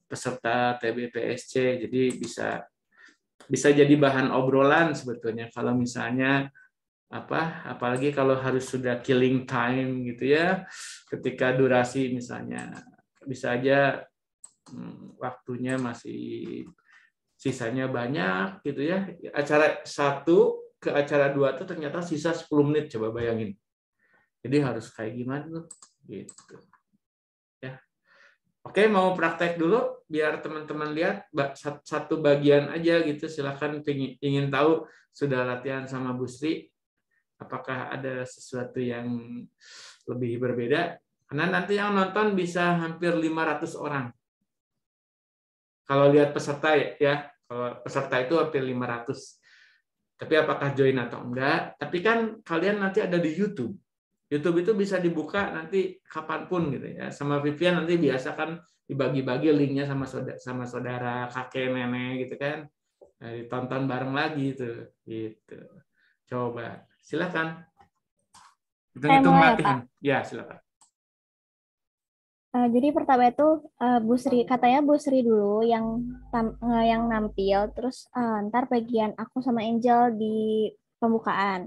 peserta TBPSC, jadi bisa jadi bahan obrolan sebetulnya kalau misalnya apalagi kalau harus sudah killing time gitu ya, ketika durasi misalnya bisa aja waktunya masih sisanya banyak gitu ya, acara 1 ke acara 2 tuh ternyata sisa 10 menit, coba bayangin. Jadi harus kayak gimana tuh gitu ya. Oke, mau praktek dulu biar teman-teman lihat satu bagian aja gitu. Silakan ingin tahu sudah latihan sama Bu Sri, apakah ada sesuatu yang lebih berbeda? Karena nanti yang nonton bisa hampir 500 orang. Kalau lihat peserta ya, kalau peserta itu hampir 500. Tapi apakah join atau enggak? Tapi kan kalian nanti ada di YouTube. YouTube itu bisa dibuka nanti kapanpun gitu ya. Sama Vivian nanti biasa kan dibagi-bagi linknya sama saudara, kakek, nenek gitu kan. Nah, ditonton bareng lagi itu gitu. Coba silakan. Hitung-hitung latihan. Ya, silakan. Jadi pertama itu Bu Sri, katanya Bu Sri dulu yang nampil, terus ntar bagian aku sama Angel di pembukaan.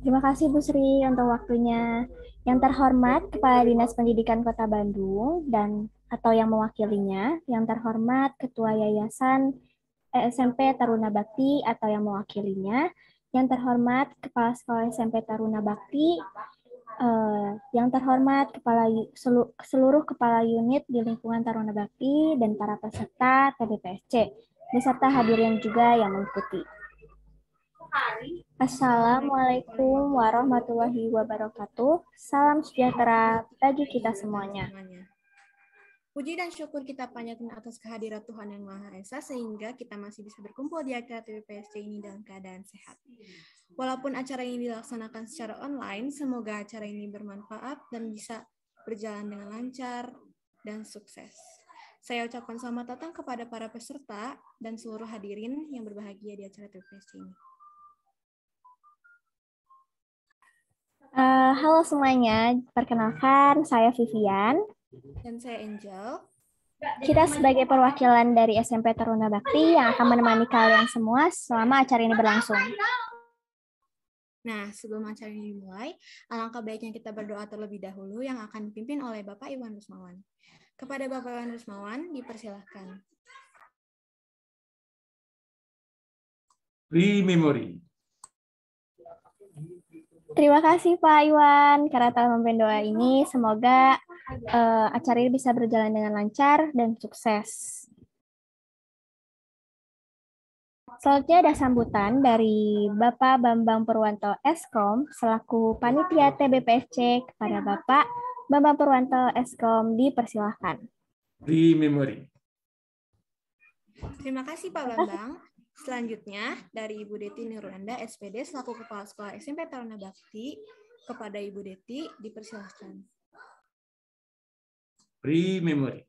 Terima kasih Bu Sri untuk waktunya. Yang terhormat Kepala Dinas Pendidikan Kota Bandung atau yang mewakilinya, yang terhormat Ketua Yayasan SMP Taruna Bakti atau yang mewakilinya, yang terhormat Kepala Sekolah SMP Taruna Bakti, yang terhormat seluruh kepala unit di lingkungan Taruna Bakti dan para peserta TBPSC, beserta hadirin juga yang mengikuti. Assalamualaikum warahmatullahi wabarakatuh. Salam sejahtera bagi kita semuanya. Puji dan syukur kita panjatkan atas kehadiran Tuhan Yang Maha Esa sehingga kita masih bisa berkumpul di acara TBPSC ini dalam keadaan sehat. Walaupun acara ini dilaksanakan secara online, semoga acara ini bermanfaat dan bisa berjalan dengan lancar dan sukses. Saya ucapkan selamat datang kepada para peserta dan seluruh hadirin yang berbahagia di acara TBPSC ini. Halo semuanya, perkenalkan saya Vivian. Dan saya Angel. Kita sebagai perwakilan dari SMP Taruna Bakti yang akan menemani kalian semua selama acara ini berlangsung. Nah, sebelum acara ini dimulai, alangkah baiknya kita berdoa terlebih dahulu yang akan dipimpin oleh Bapak Iwan Rusmawan. Kepada Bapak Iwan Rusmawan, dipersilahkan. Rememori. Terima kasih Pak Iwan karena telah memimpin doa ini. Semoga acara ini bisa berjalan dengan lancar dan sukses. Selanjutnya ada sambutan dari Bapak Bambang Purwanto Eskom selaku Panitia TBPSC. Kepada Bapak Bambang Purwanto Eskom dipersilahkan. Rememori. Terima kasih Pak Bambang. Selanjutnya dari Ibu Deti Nurulanda SPD selaku Kepala Sekolah SMP Taruna Bakti. Kepada Ibu Deti dipersilahkan. Rememori.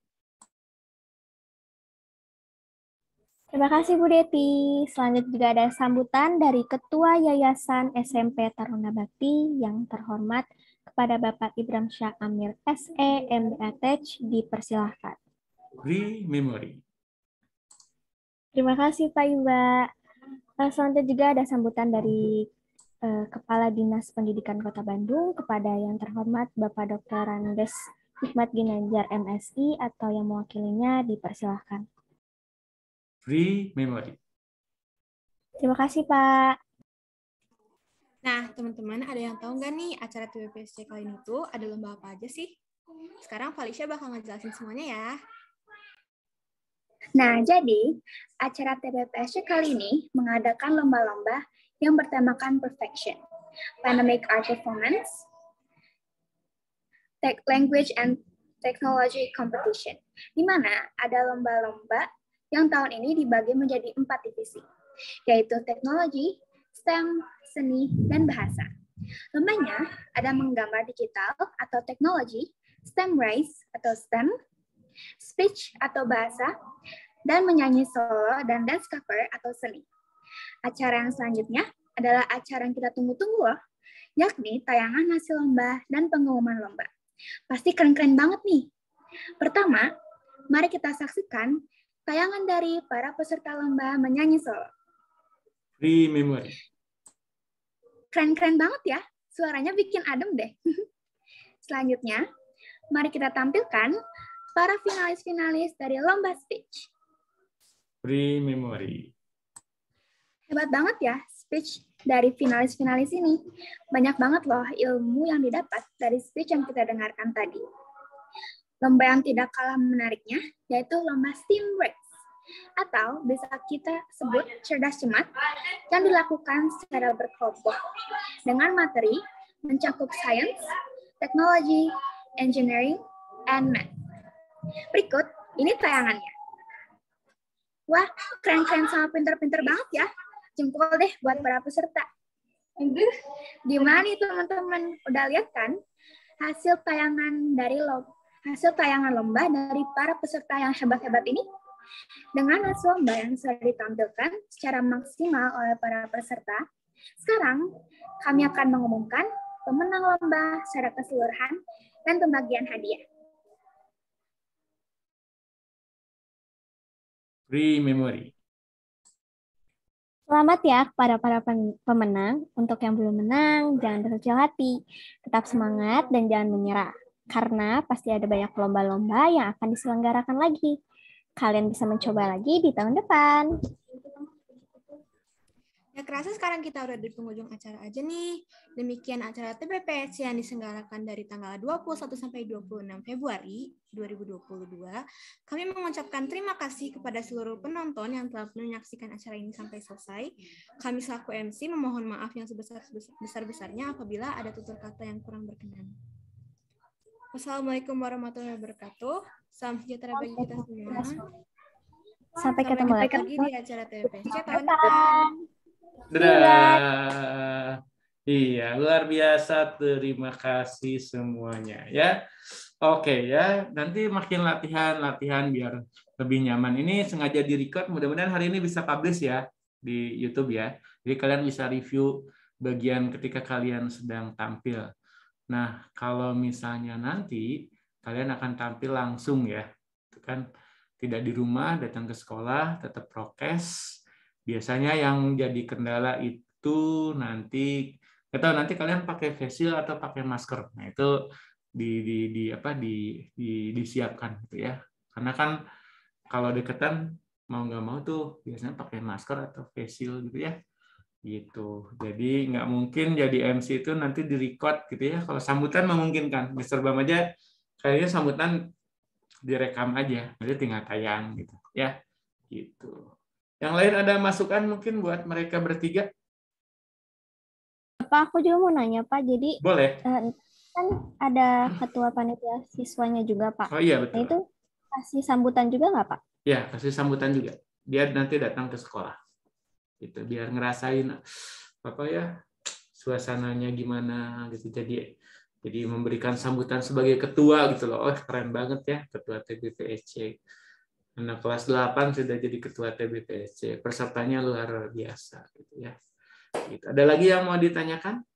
Terima kasih Bu Deti. Selanjutnya juga ada sambutan dari Ketua Yayasan SMP Taruna Bakti yang terhormat kepada Bapak Ibram Syah Amir SE MBATech dipersilahkan. Rememori. Terima kasih Pak Iba. Selanjutnya juga ada sambutan dari Kepala Dinas Pendidikan Kota Bandung kepada yang terhormat Bapak Dr. Randes Hikmat Ginanjar MSI atau yang mewakilinya dipersilahkan. Rememori. Terima kasih Pak. Nah, teman-teman, ada yang tahu nggak nih acara TBPSC kali ini tuh ada lomba apa aja sih? Sekarang Felicia bakal ngejelasin semuanya ya. Nah, jadi acara TBPSC kali ini mengadakan lomba-lomba yang bertemakan perfection, pandemic art performance, language and technology competition, di mana ada lomba-lomba yang tahun ini dibagi menjadi 4 divisi, yaitu teknologi, STEM, seni, dan bahasa. Lombanya ada menggambar digital atau teknologi, STEM race atau STEM, speech atau bahasa, dan menyanyi solo dan dance cover atau seni. Acara yang selanjutnya adalah acara yang kita tunggu-tunggu loh, yakni tayangan hasil lomba dan pengumuman lomba. Pasti keren-keren banget nih. Pertama, mari kita saksikan tayangan dari para peserta lomba menyanyi solo. Rememori. Keren-keren banget ya, suaranya bikin adem deh. Selanjutnya, mari kita tampilkan para finalis-finalis dari lomba speech. Rememori. Hebat banget ya speech dari finalis-finalis ini. Banyak banget loh ilmu yang didapat dari speech yang kita dengarkan tadi. Lomba yang tidak kalah menariknya yaitu lomba STEAM Race, atau bisa kita sebut cerdas cermat, yang dilakukan secara berkelompok dengan materi mencakup science, teknologi, engineering, and math. Berikut ini tayangannya. Wah, keren-keren sama pinter-pinter banget ya. Jempol deh buat para peserta. Gimana nih teman-teman? Udah lihat kan hasil tayangan lomba dari para peserta yang hebat-hebat ini? Dengan hasil lomba yang sudah ditampilkan secara maksimal oleh para peserta, sekarang kami akan mengumumkan pemenang lomba secara keseluruhan dan pembagian hadiah. Rememori. Selamat ya kepada para pemenang. Untuk yang belum menang, jangan berkecil hati. Tetap semangat dan jangan menyerah. Karena pasti ada banyak lomba-lomba yang akan diselenggarakan lagi. Kalian bisa mencoba lagi di tahun depan. Ya kerasa sekarang kita udah di penghujung acara aja nih. Demikian acara TBPSC yang diselenggarakan dari tanggal 21 sampai 26 Februari 2022. Kami mengucapkan terima kasih kepada seluruh penonton yang telah menyaksikan acara ini sampai selesai. Kami selaku MC memohon maaf yang sebesar-besarnya apabila ada tutur kata yang kurang berkenan. Wassalamualaikum warahmatullahi wabarakatuh. Salam sejahtera bagi kita semua. Sampai ketemu lagi di acara TBPSC tahun depan. Dadah. Iya, luar biasa. Terima kasih semuanya ya. Oke ya, nanti makin latihan biar lebih nyaman. Ini sengaja di-record, mudah-mudahan hari ini bisa publish ya di YouTube ya. Jadi kalian bisa review bagian ketika kalian sedang tampil. Nah, kalau misalnya nanti kalian akan tampil langsung ya. Itu kan tidak di rumah, datang ke sekolah, tetap prokes. Biasanya yang jadi kendala itu nanti, nggak tahu nanti kalian pakai face shield atau pakai masker. Nah itu disiapkan gitu ya. Karena kan kalau deketan mau nggak mau tuh biasanya pakai masker atau face shield gitu ya. Gitu. Jadi nggak mungkin jadi MC itu nanti di-record gitu ya. Kalau sambutan memungkinkan. Mr. Bam aja kayaknya sambutan direkam aja, jadi tinggal tayang gitu ya. Gitu. Yang lain ada masukan mungkin buat mereka bertiga? Pak, aku juga mau nanya Pak. Jadi Boleh. Kan ada ketua panitia siswanya juga Pak. Oh iya betul. Nah, itu kasih sambutan juga nggak Pak? Ya, kasih sambutan juga. Dia nanti datang ke sekolah. Gitu, biar ngerasain apa ya suasananya gimana gitu. Jadi memberikan sambutan sebagai ketua gitu loh. Oh, keren banget ya ketua TBPSC. Anak kelas 8 sudah jadi ketua TBPSC. Pesertanya luar biasa gitu ya. Gitu. Ada lagi yang mau ditanyakan?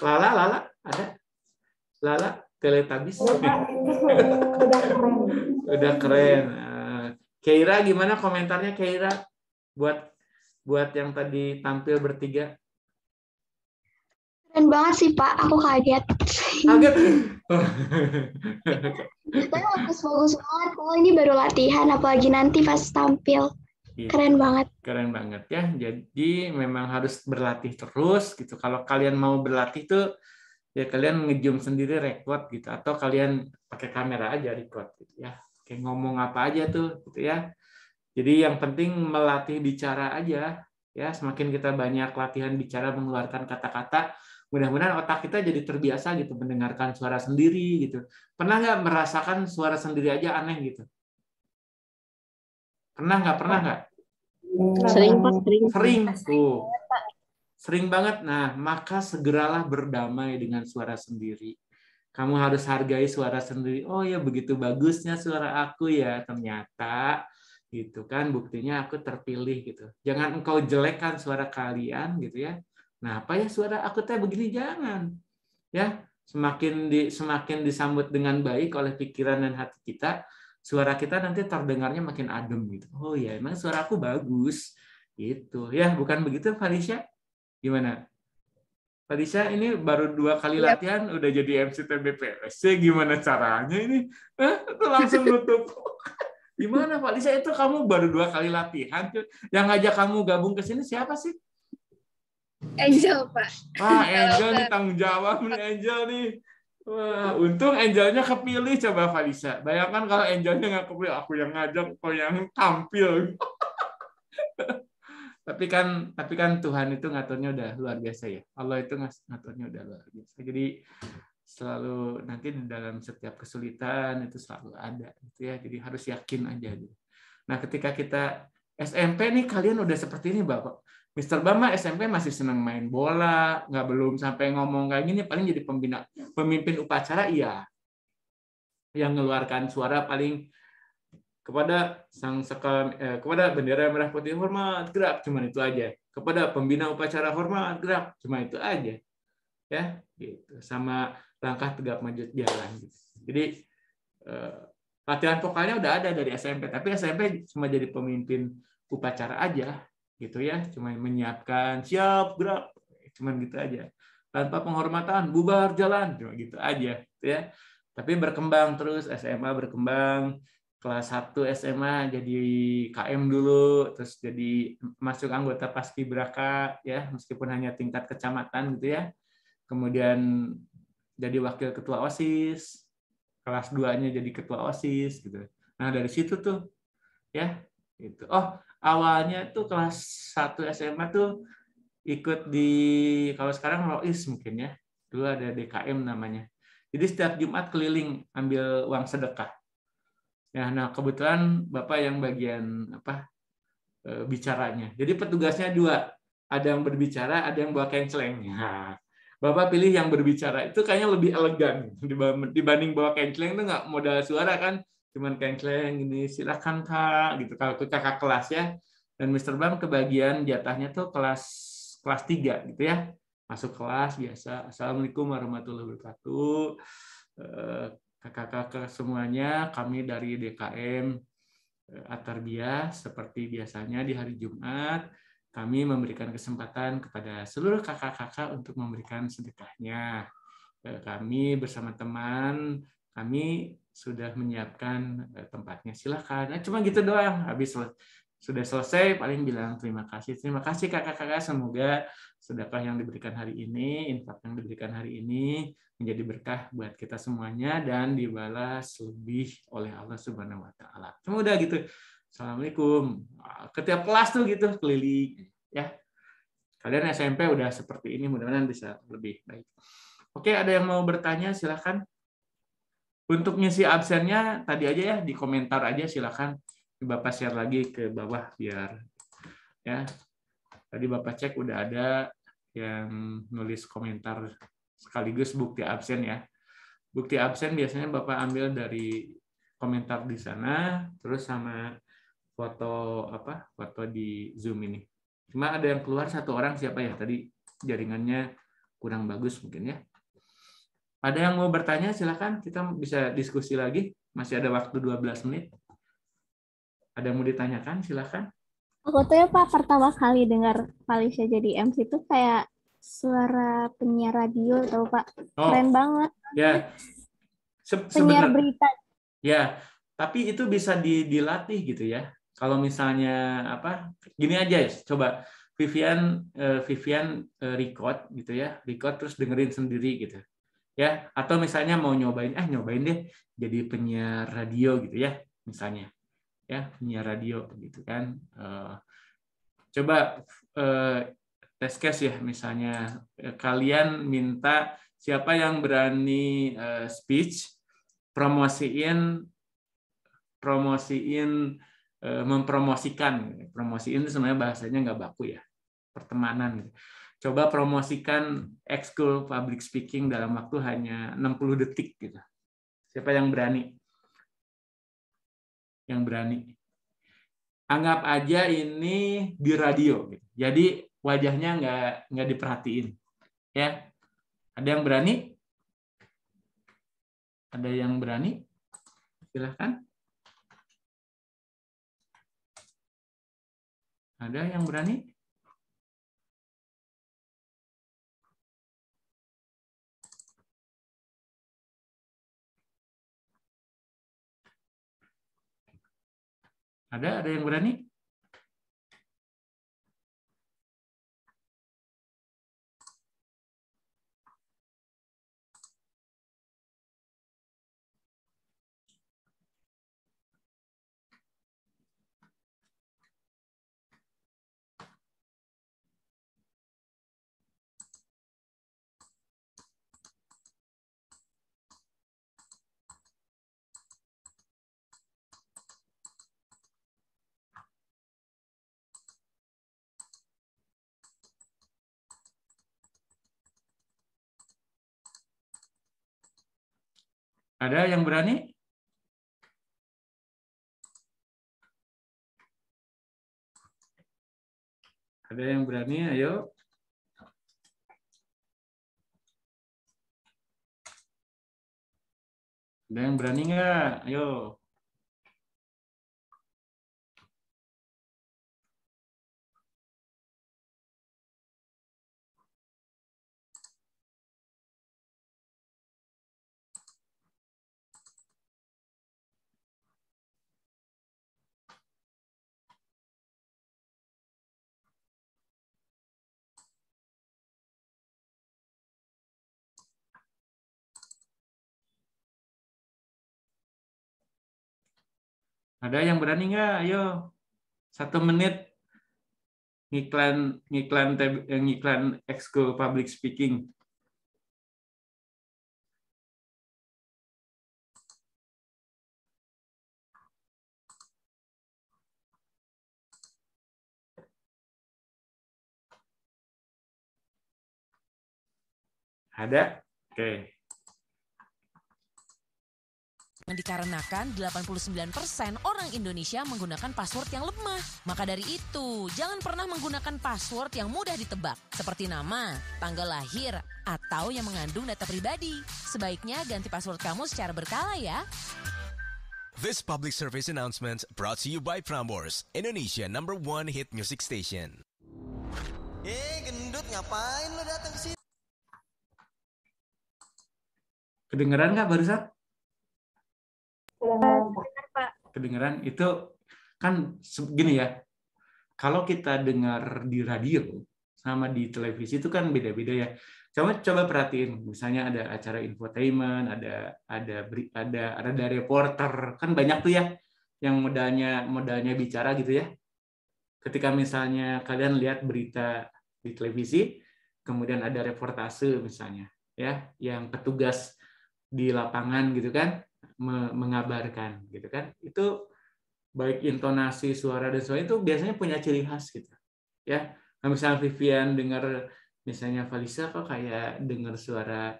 Lala, ada? Lala, Teletubbies. Udah keren. Keira gimana komentarnya Keira buat yang tadi tampil bertiga? Keren banget sih Pak, aku kaget. Kaget. Tapi bagus-bagus banget. Kalau ini baru latihan, apalagi nanti pas tampil. Keren banget. Keren banget ya. Jadi memang harus berlatih terus gitu. Kalau kalian mau berlatih tuh ya kalian nge-zoom sendiri record gitu atau kalian pakai kamera aja record gitu ya. Kayak ngomong apa aja tuh gitu ya. Jadi yang penting melatih bicara aja ya. Semakin kita banyak latihan bicara mengeluarkan kata-kata, mudah-mudahan otak kita jadi terbiasa gitu mendengarkan suara sendiri gitu. Pernah nggak merasakan suara sendiri aja aneh gitu? Pernah nggak? Sering Pak, Sering tuh. Sering banget. Nah, maka segeralah berdamai dengan suara sendiri. Kamu harus hargai suara sendiri. Oh ya, begitu bagusnya suara aku ya. Ternyata gitu kan, buktinya aku terpilih gitu. Jangan engkau jelekkan suara kalian gitu ya. Nah, apa ya suara aku teh begini, jangan. Ya, semakin disambut dengan baik oleh pikiran dan hati kita, suara kita nanti terdengarnya makin adem gitu. Oh ya, emang suara aku bagus gitu. Ya, bukan begitu Falisya? Gimana? Falisya ini baru 2 kali latihan udah jadi MC TBPSC. Gimana caranya ini? Itu langsung nutup. Gimana Falisya itu kamu baru 2 kali latihan? Yang ngajak kamu gabung ke sini siapa sih? Angel, Pak. Wah, Angel nih tanggung jawab nih Angel nih. Wah, untung Angelnya kepilih coba Falisya. Bayangkan kalau Angelnya nggak kepilih, aku yang ngajak, kau yang tampil. Tapi kan Tuhan itu ngaturnya udah luar biasa ya. Allah itu ngaturnya udah luar biasa. Jadi selalu nanti di dalam setiap kesulitan itu selalu ada gitu ya. Jadi harus yakin aja gitu. Nah, ketika kita SMP nih kalian udah seperti ini Bapak. Mr. Bama SMP masih senang main bola, nggak belum sampai ngomong kayak gini, paling jadi pemimpin upacara iya. Yang mengeluarkan suara paling kepada kepada bendera merah putih hormat gerak, cuma itu aja. Kepada pembina upacara hormat gerak, cuma itu aja. Ya, gitu. Sama langkah tegap maju jalan gitu. Jadi latihan vokalnya udah ada dari SMP, tapi SMP cuma jadi pemimpin upacara aja gitu ya, cuma menyiapkan siap gerak, cuma gitu aja. Tanpa penghormatan bubar jalan, cuma gitu aja gitu ya. Tapi berkembang terus, SMA berkembang, kelas 1 SMA jadi KM dulu, terus jadi masuk anggota Paskibraka ya, meskipun hanya tingkat kecamatan gitu ya. Kemudian jadi wakil ketua OSIS, kelas 2-nya jadi ketua OSIS gitu. Nah, dari situ tuh ya gitu. Oh, awalnya tuh kelas 1 SMA tuh ikut di, kalau sekarang Rois mungkin ya. Dulu ada DKM namanya. Jadi setiap Jumat keliling ambil uang sedekah. Ya, nah kebetulan Bapak yang bagian bicaranya. Jadi petugasnya 2. Ada yang berbicara, ada yang bawa kenceleng. Nah, Bapak pilih yang berbicara. Itu kayaknya lebih elegan dibanding bawa kenceleng itu nggak modal suara kan. Cuman kenceleng ini silakan Kak gitu kalau ke kakak kelas ya. Dan Mr. Bam kebagian jatahnya tuh kelas 3 gitu ya. Masuk kelas biasa. Assalamualaikum warahmatullahi wabarakatuh. Kakak-kakak semuanya, kami dari DKM At-Tarbiyah seperti biasanya di hari Jumat kami memberikan kesempatan kepada seluruh kakak-kakak untuk memberikan sedekahnya. Kami bersama teman kami sudah menyiapkan tempatnya. Silakan. Cuma gitu doang. Habis sudah selesai paling bilang terima kasih. Terima kasih kakak-kakak, semoga sedekah yang diberikan hari ini, infak yang diberikan hari ini menjadi berkah buat kita semuanya dan dibalas lebih oleh Allah Subhanahu wa taala. Cuma udah gitu. Assalamualaikum. Ke tiap kelas tuh gitu keliling ya. Kalian SMP udah seperti ini, mudah-mudahan bisa lebih baik. Oke, ada yang mau bertanya silakan. Untuk ngisi absennya tadi aja ya, di komentar aja silakan. Bapak share lagi ke bawah biar ya. Tadi Bapak cek udah ada yang nulis komentar sekaligus bukti absen ya. Bukti absen biasanya Bapak ambil dari komentar di sana terus sama foto foto di Zoom ini. Cuma ada yang keluar satu orang, siapa ya? Tadi jaringannya kurang bagus mungkin ya. Ada yang mau bertanya silakan, kita bisa diskusi lagi. Masih ada waktu 12 menit. Ada yang mau ditanyakan silakan. Aku tuh ya Pak pertama kali dengar Falisya jadi MC itu kayak suara penyiar radio tau Pak. Keren banget. Ya. Penyiar berita. Ya, tapi itu bisa dilatih gitu ya. Kalau misalnya gini aja ya, coba Vivian record gitu ya. Record terus dengerin sendiri gitu. Ya, atau misalnya mau nyobain deh jadi penyiar radio gitu ya, misalnya. Ya, penyiar radio gitu kan. Coba test case ya, misalnya kalian minta siapa yang berani speech mempromosikan. Promosiin itu sebenarnya bahasanya nggak baku ya, pertemanan gitu. Coba promosikan ekskul public speaking dalam waktu hanya 60 detik gitu. Siapa yang berani? Yang berani. Anggap aja ini di radio gitu. Jadi wajahnya nggak diperhatiin. Ya. Ada yang berani? Ada yang berani? Silahkan. Ada yang berani? Ada yang berani? Ada yang berani? Ada yang berani? Ayo. Ada yang berani nggak? Ayo. Ada yang berani nggak? Ayo, 1 menit ngiklan ekskul public speaking. Ada? Oke. Dikarenakan 89% orang Indonesia menggunakan password yang lemah. Maka dari itu, jangan pernah menggunakan password yang mudah ditebak, seperti nama, tanggal lahir, atau yang mengandung data pribadi. Sebaiknya ganti password kamu secara berkala ya. This public service announcement brought to you by Prambors, Indonesia #1 hit music station. Gendut, ngapain lo datang ke sini? Kedengeran nggak barusan? Kedengeran, Pak. Kedengeran itu kan gini ya. Kalau kita dengar di radio sama di televisi itu kan beda-beda ya. Coba perhatiin, misalnya ada acara infotainment, ada reporter, kan banyak tuh ya yang modalnya bicara gitu ya. Ketika misalnya kalian lihat berita di televisi, kemudian ada reportase misalnya, ya, yang petugas di lapangan gitu kan mengabarkan gitu kan, itu baik intonasi suara dan suara itu biasanya punya ciri khas gitu, ya. Nah, misalnya Vivian dengar misalnya Valisa kok kayak dengar suara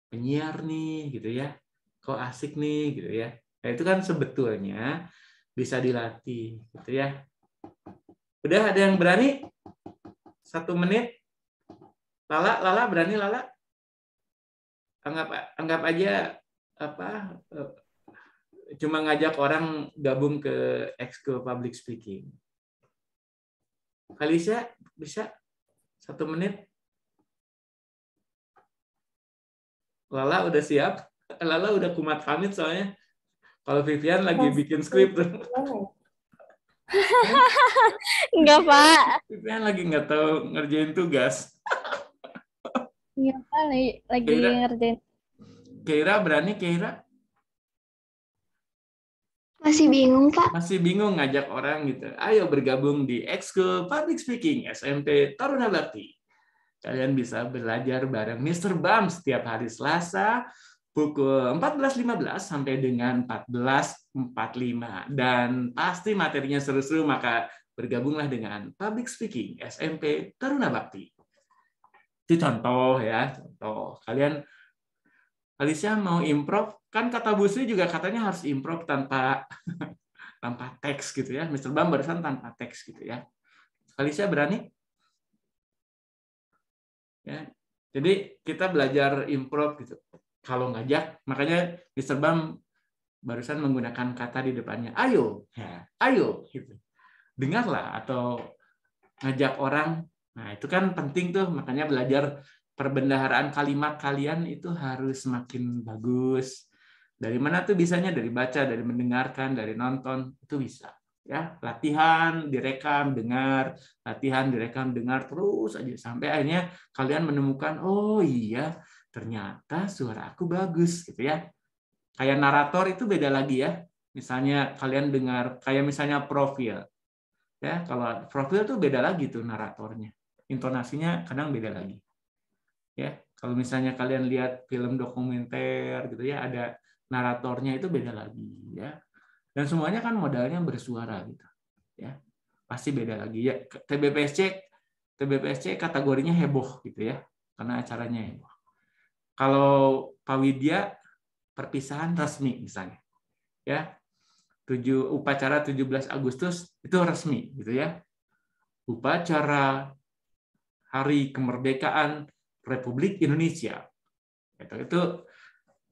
penyiar nih gitu ya, kok asik nih gitu ya. Nah, itu kan sebetulnya bisa dilatih gitu ya. Udah ada yang berani? 1 menit. Lala berani Lala? Anggap aja apa? Cuma ngajak orang gabung ke ekskul public speaking. Valisa bisa 1 menit? Lala udah siap? Lala udah kumat pamit soalnya. Kalau Vivian lagi bikin skrip tuh. Enggak, Pak. Vivian lagi nggak tahu ngerjain tugas. Iya, Pak. Lagi ngerjain. Keira berani, Keira? Masih bingung, Pak. Masih bingung ngajak orang gitu. Ayo bergabung di Ekskul Public Speaking SMP Taruna Bakti. Kalian bisa belajar bareng Mr. Bam setiap hari Selasa pukul 14.15 sampai dengan 14.45. Dan pasti materinya seru-seru, maka bergabunglah dengan Public Speaking SMP Taruna Bakti. Itu contoh ya, contoh. Kalian, Alicia mau improv, kan kata Bu Sri juga katanya harus improv tanpa teks gitu ya. Mr. Bam barusan tanpa teks gitu ya. Alicia berani? Ya, jadi kita belajar improv gitu. Kalau ngajak, makanya Mr. Bam barusan menggunakan kata di depannya, ayo, ya, ayo, gitu. Dengarlah atau ngajak orang. Nah itu kan penting tuh, makanya belajar perbendaharaan kalimat kalian itu harus semakin bagus. Dari mana tuh bisanya? Dari baca, dari mendengarkan, dari nonton, itu bisa. Ya, latihan, direkam, dengar, latihan, direkam, dengar terus aja sampai akhirnya kalian menemukan, oh iya, ternyata suara aku bagus gitu ya. Kayak narator itu beda lagi ya. Misalnya kalian dengar kayak misalnya profil. Ya, kalau profil tuh beda lagi tuh naratornya. Intonasinya kadang beda lagi. Ya, kalau misalnya kalian lihat film dokumenter gitu ya, ada naratornya itu beda lagi ya. Dan semuanya kan modalnya bersuara gitu. Ya. Pasti beda lagi ya. TBPSC kategorinya heboh gitu ya. Karena acaranya heboh. Kalau Pak Widya perpisahan resmi misalnya. Ya. Upacara 17 Agustus itu resmi gitu ya. Upacara Hari Kemerdekaan Republik Indonesia. Itu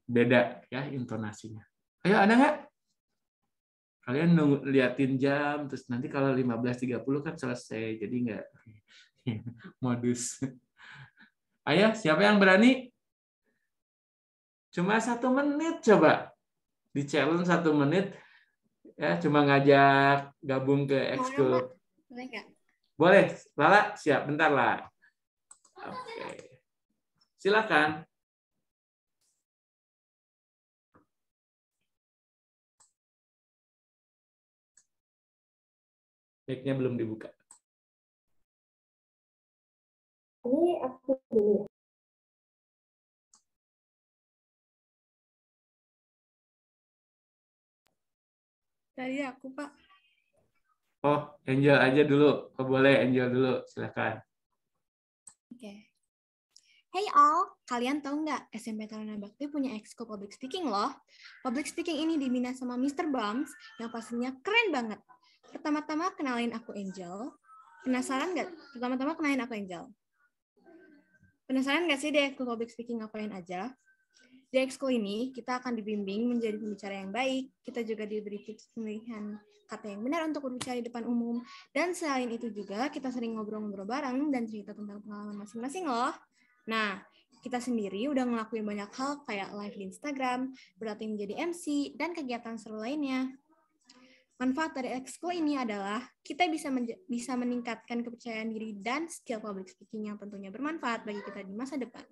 beda ya intonasinya. Ayo ada nggak? Kalian liatin jam, terus nanti kalau 15.30 kan selesai, jadi nggak modus. Ayo, siapa yang berani? Cuma 1 menit coba. Di challenge 1 menit, ya cuma ngajak gabung ke ekskul. Boleh nggak? Boleh, Lala siap, bentar lah. Oke, silakan. Mic-nya belum dibuka. Ini aku dulu. Tadi aku, Pak. Oh, Angel aja dulu. Oh, boleh Angel dulu, silakan. Oke. Hey all, kalian tahu nggak SMP Taruna Bakti punya ekskul public speaking loh. Public speaking ini dibina sama Mr. Bams yang pastinya keren banget. Pertama-tama kenalin aku Angel. Penasaran nggak? Pertama-tama kenalin aku Angel. Penasaran nggak sih deh ekskul public speaking ngapain aja? Di ekskul ini, kita akan dibimbing menjadi pembicara yang baik. Kita juga diberi tips pemilihan kata yang benar untuk berbicara di depan umum. Dan selain itu juga, kita sering ngobrol-ngobrol bareng dan cerita tentang pengalaman masing-masing loh. Nah, kita sendiri udah ngelakuin banyak hal kayak live di Instagram, berlatih menjadi MC, dan kegiatan seru lainnya. Manfaat dari ekskul ini adalah kita bisa meningkatkan kepercayaan diri dan skill public speaking yang tentunya bermanfaat bagi kita di masa depan.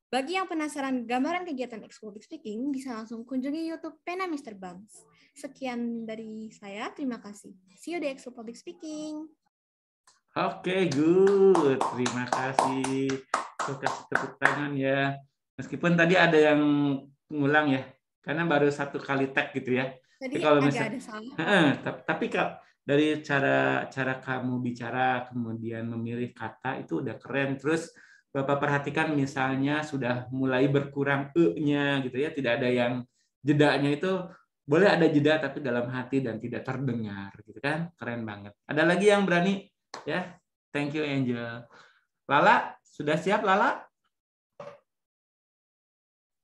Bagi yang penasaran gambaran kegiatan ekskul public speaking, bisa langsung kunjungi YouTube Pena Mr. Bams. Sekian dari saya, terima kasih. See you di ekskul public speaking. Oke, good. Terima kasih. Kasih tepuk tangan ya. Meskipun tadi ada yang ngulang ya, karena baru 1 kali tag gitu ya. Tadi kalau agak ada salah. Tapi dari cara kamu bicara, kemudian memilih kata itu udah keren. Terus Bapak perhatikan misalnya sudah mulai berkurang e-nya gitu ya, tidak ada yang jedanya itu, boleh ada jeda tapi dalam hati dan tidak terdengar gitu kan, keren banget. Ada lagi yang berani ya? Thank you Angel. Lala, sudah siap Lala?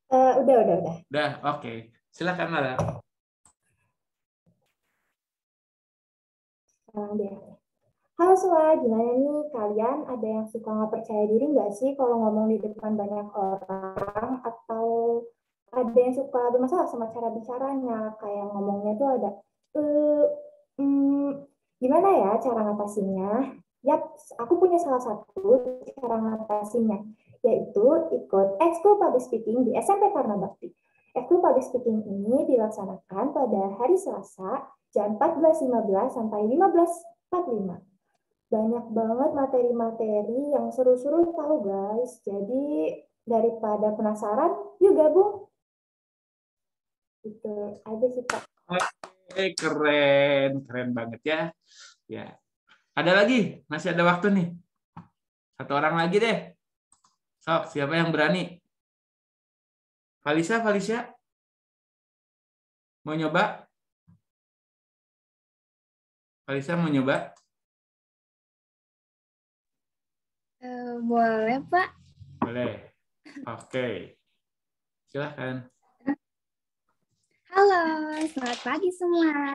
Udah. Udah, oke. Silakan Lala. Halo semua, gimana nih kalian? Ada yang suka nggak percaya diri nggak sih kalau ngomong di depan banyak orang? Atau ada yang suka bermasalah sama cara bicaranya? Kayak ngomongnya tuh ada, gimana ya cara ngatasinnya? Yap, aku punya salah satu cara ngatasinnya, yaitu ikut ekskul public speaking di SMP Taruna Bakti. Ekskul public speaking ini dilaksanakan pada hari Selasa jam 14.15 sampai 15.45. Banyak banget materi-materi yang seru-seru tahu guys. Jadi daripada penasaran, yuk gabung. Itu aja sih Pak. Oke, keren banget ya. Ya. Ada lagi? Masih ada waktu nih. 1 orang lagi deh. Sok, siapa yang berani? Falisya? Mau nyoba? Falisya mau nyoba? Boleh, Pak. Boleh. Oke. Silahkan. Halo, selamat pagi semua.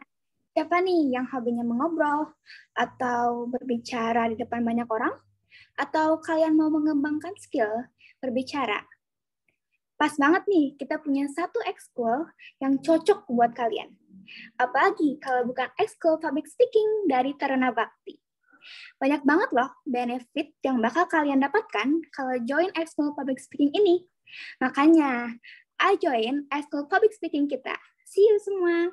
Siapa nih yang hobinya mengobrol? Atau berbicara di depan banyak orang? Atau kalian mau mengembangkan skill berbicara? Pas banget nih, kita punya satu ekskul yang cocok buat kalian. Apalagi kalau bukan ekskul public speaking dari Taruna Bakti. Banyak banget loh benefit yang bakal kalian dapatkan kalau join ekskul public speaking ini. Makanya, I join ekskul public speaking kita. See you semua.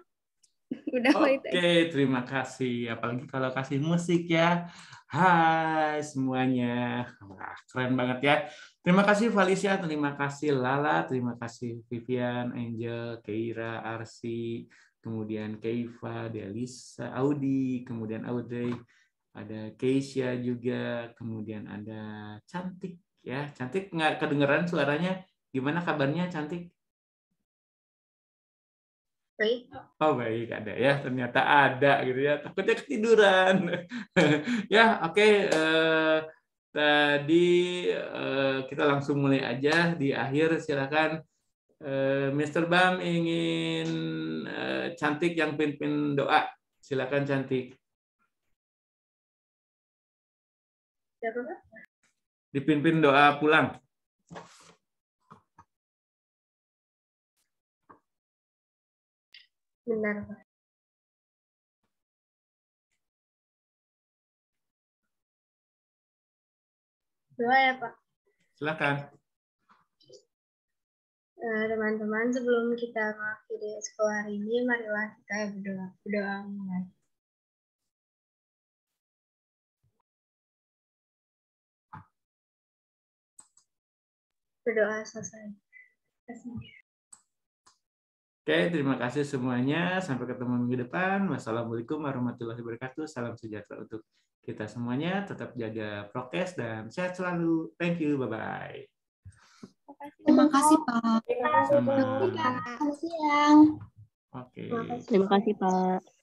Oke, terima kasih. Apalagi kalau kasih musik ya. Hai semuanya. Wah, keren banget ya. Terima kasih Falisya, terima kasih Lala, terima kasih Vivian, Angel, Keira, Arsi, kemudian Keiva, Delisa, Audi, kemudian Audrey, ada Keisha juga, kemudian ada Cantik ya. Cantik nggak kedengeran suaranya? Gimana kabarnya Cantik? Baik. Oh baik, ada ya. Ternyata ada gitu ya. Takutnya ketiduran. Ya oke. Tadi kita langsung mulai aja. Di akhir silakan Mr. Bam ingin Cantik yang pimpin doa. Silakan Cantik. Dipimpin doa pulang. Benar, Pak. Doa ya, Pak. Silakan. Teman-teman, sebelum kita mengakhiri sekolah hari ini, marilah kita berdoa mulai. Berdoa selesai. Oke, terima kasih semuanya. Sampai ketemu minggu depan. Wassalamualaikum warahmatullahi wabarakatuh. Salam sejahtera untuk kita semuanya. Tetap jaga prokes dan sehat selalu. Thank you. Bye-bye. Terima kasih, Pak. Sama. Selamat siang. Oke. Terima kasih, Pak.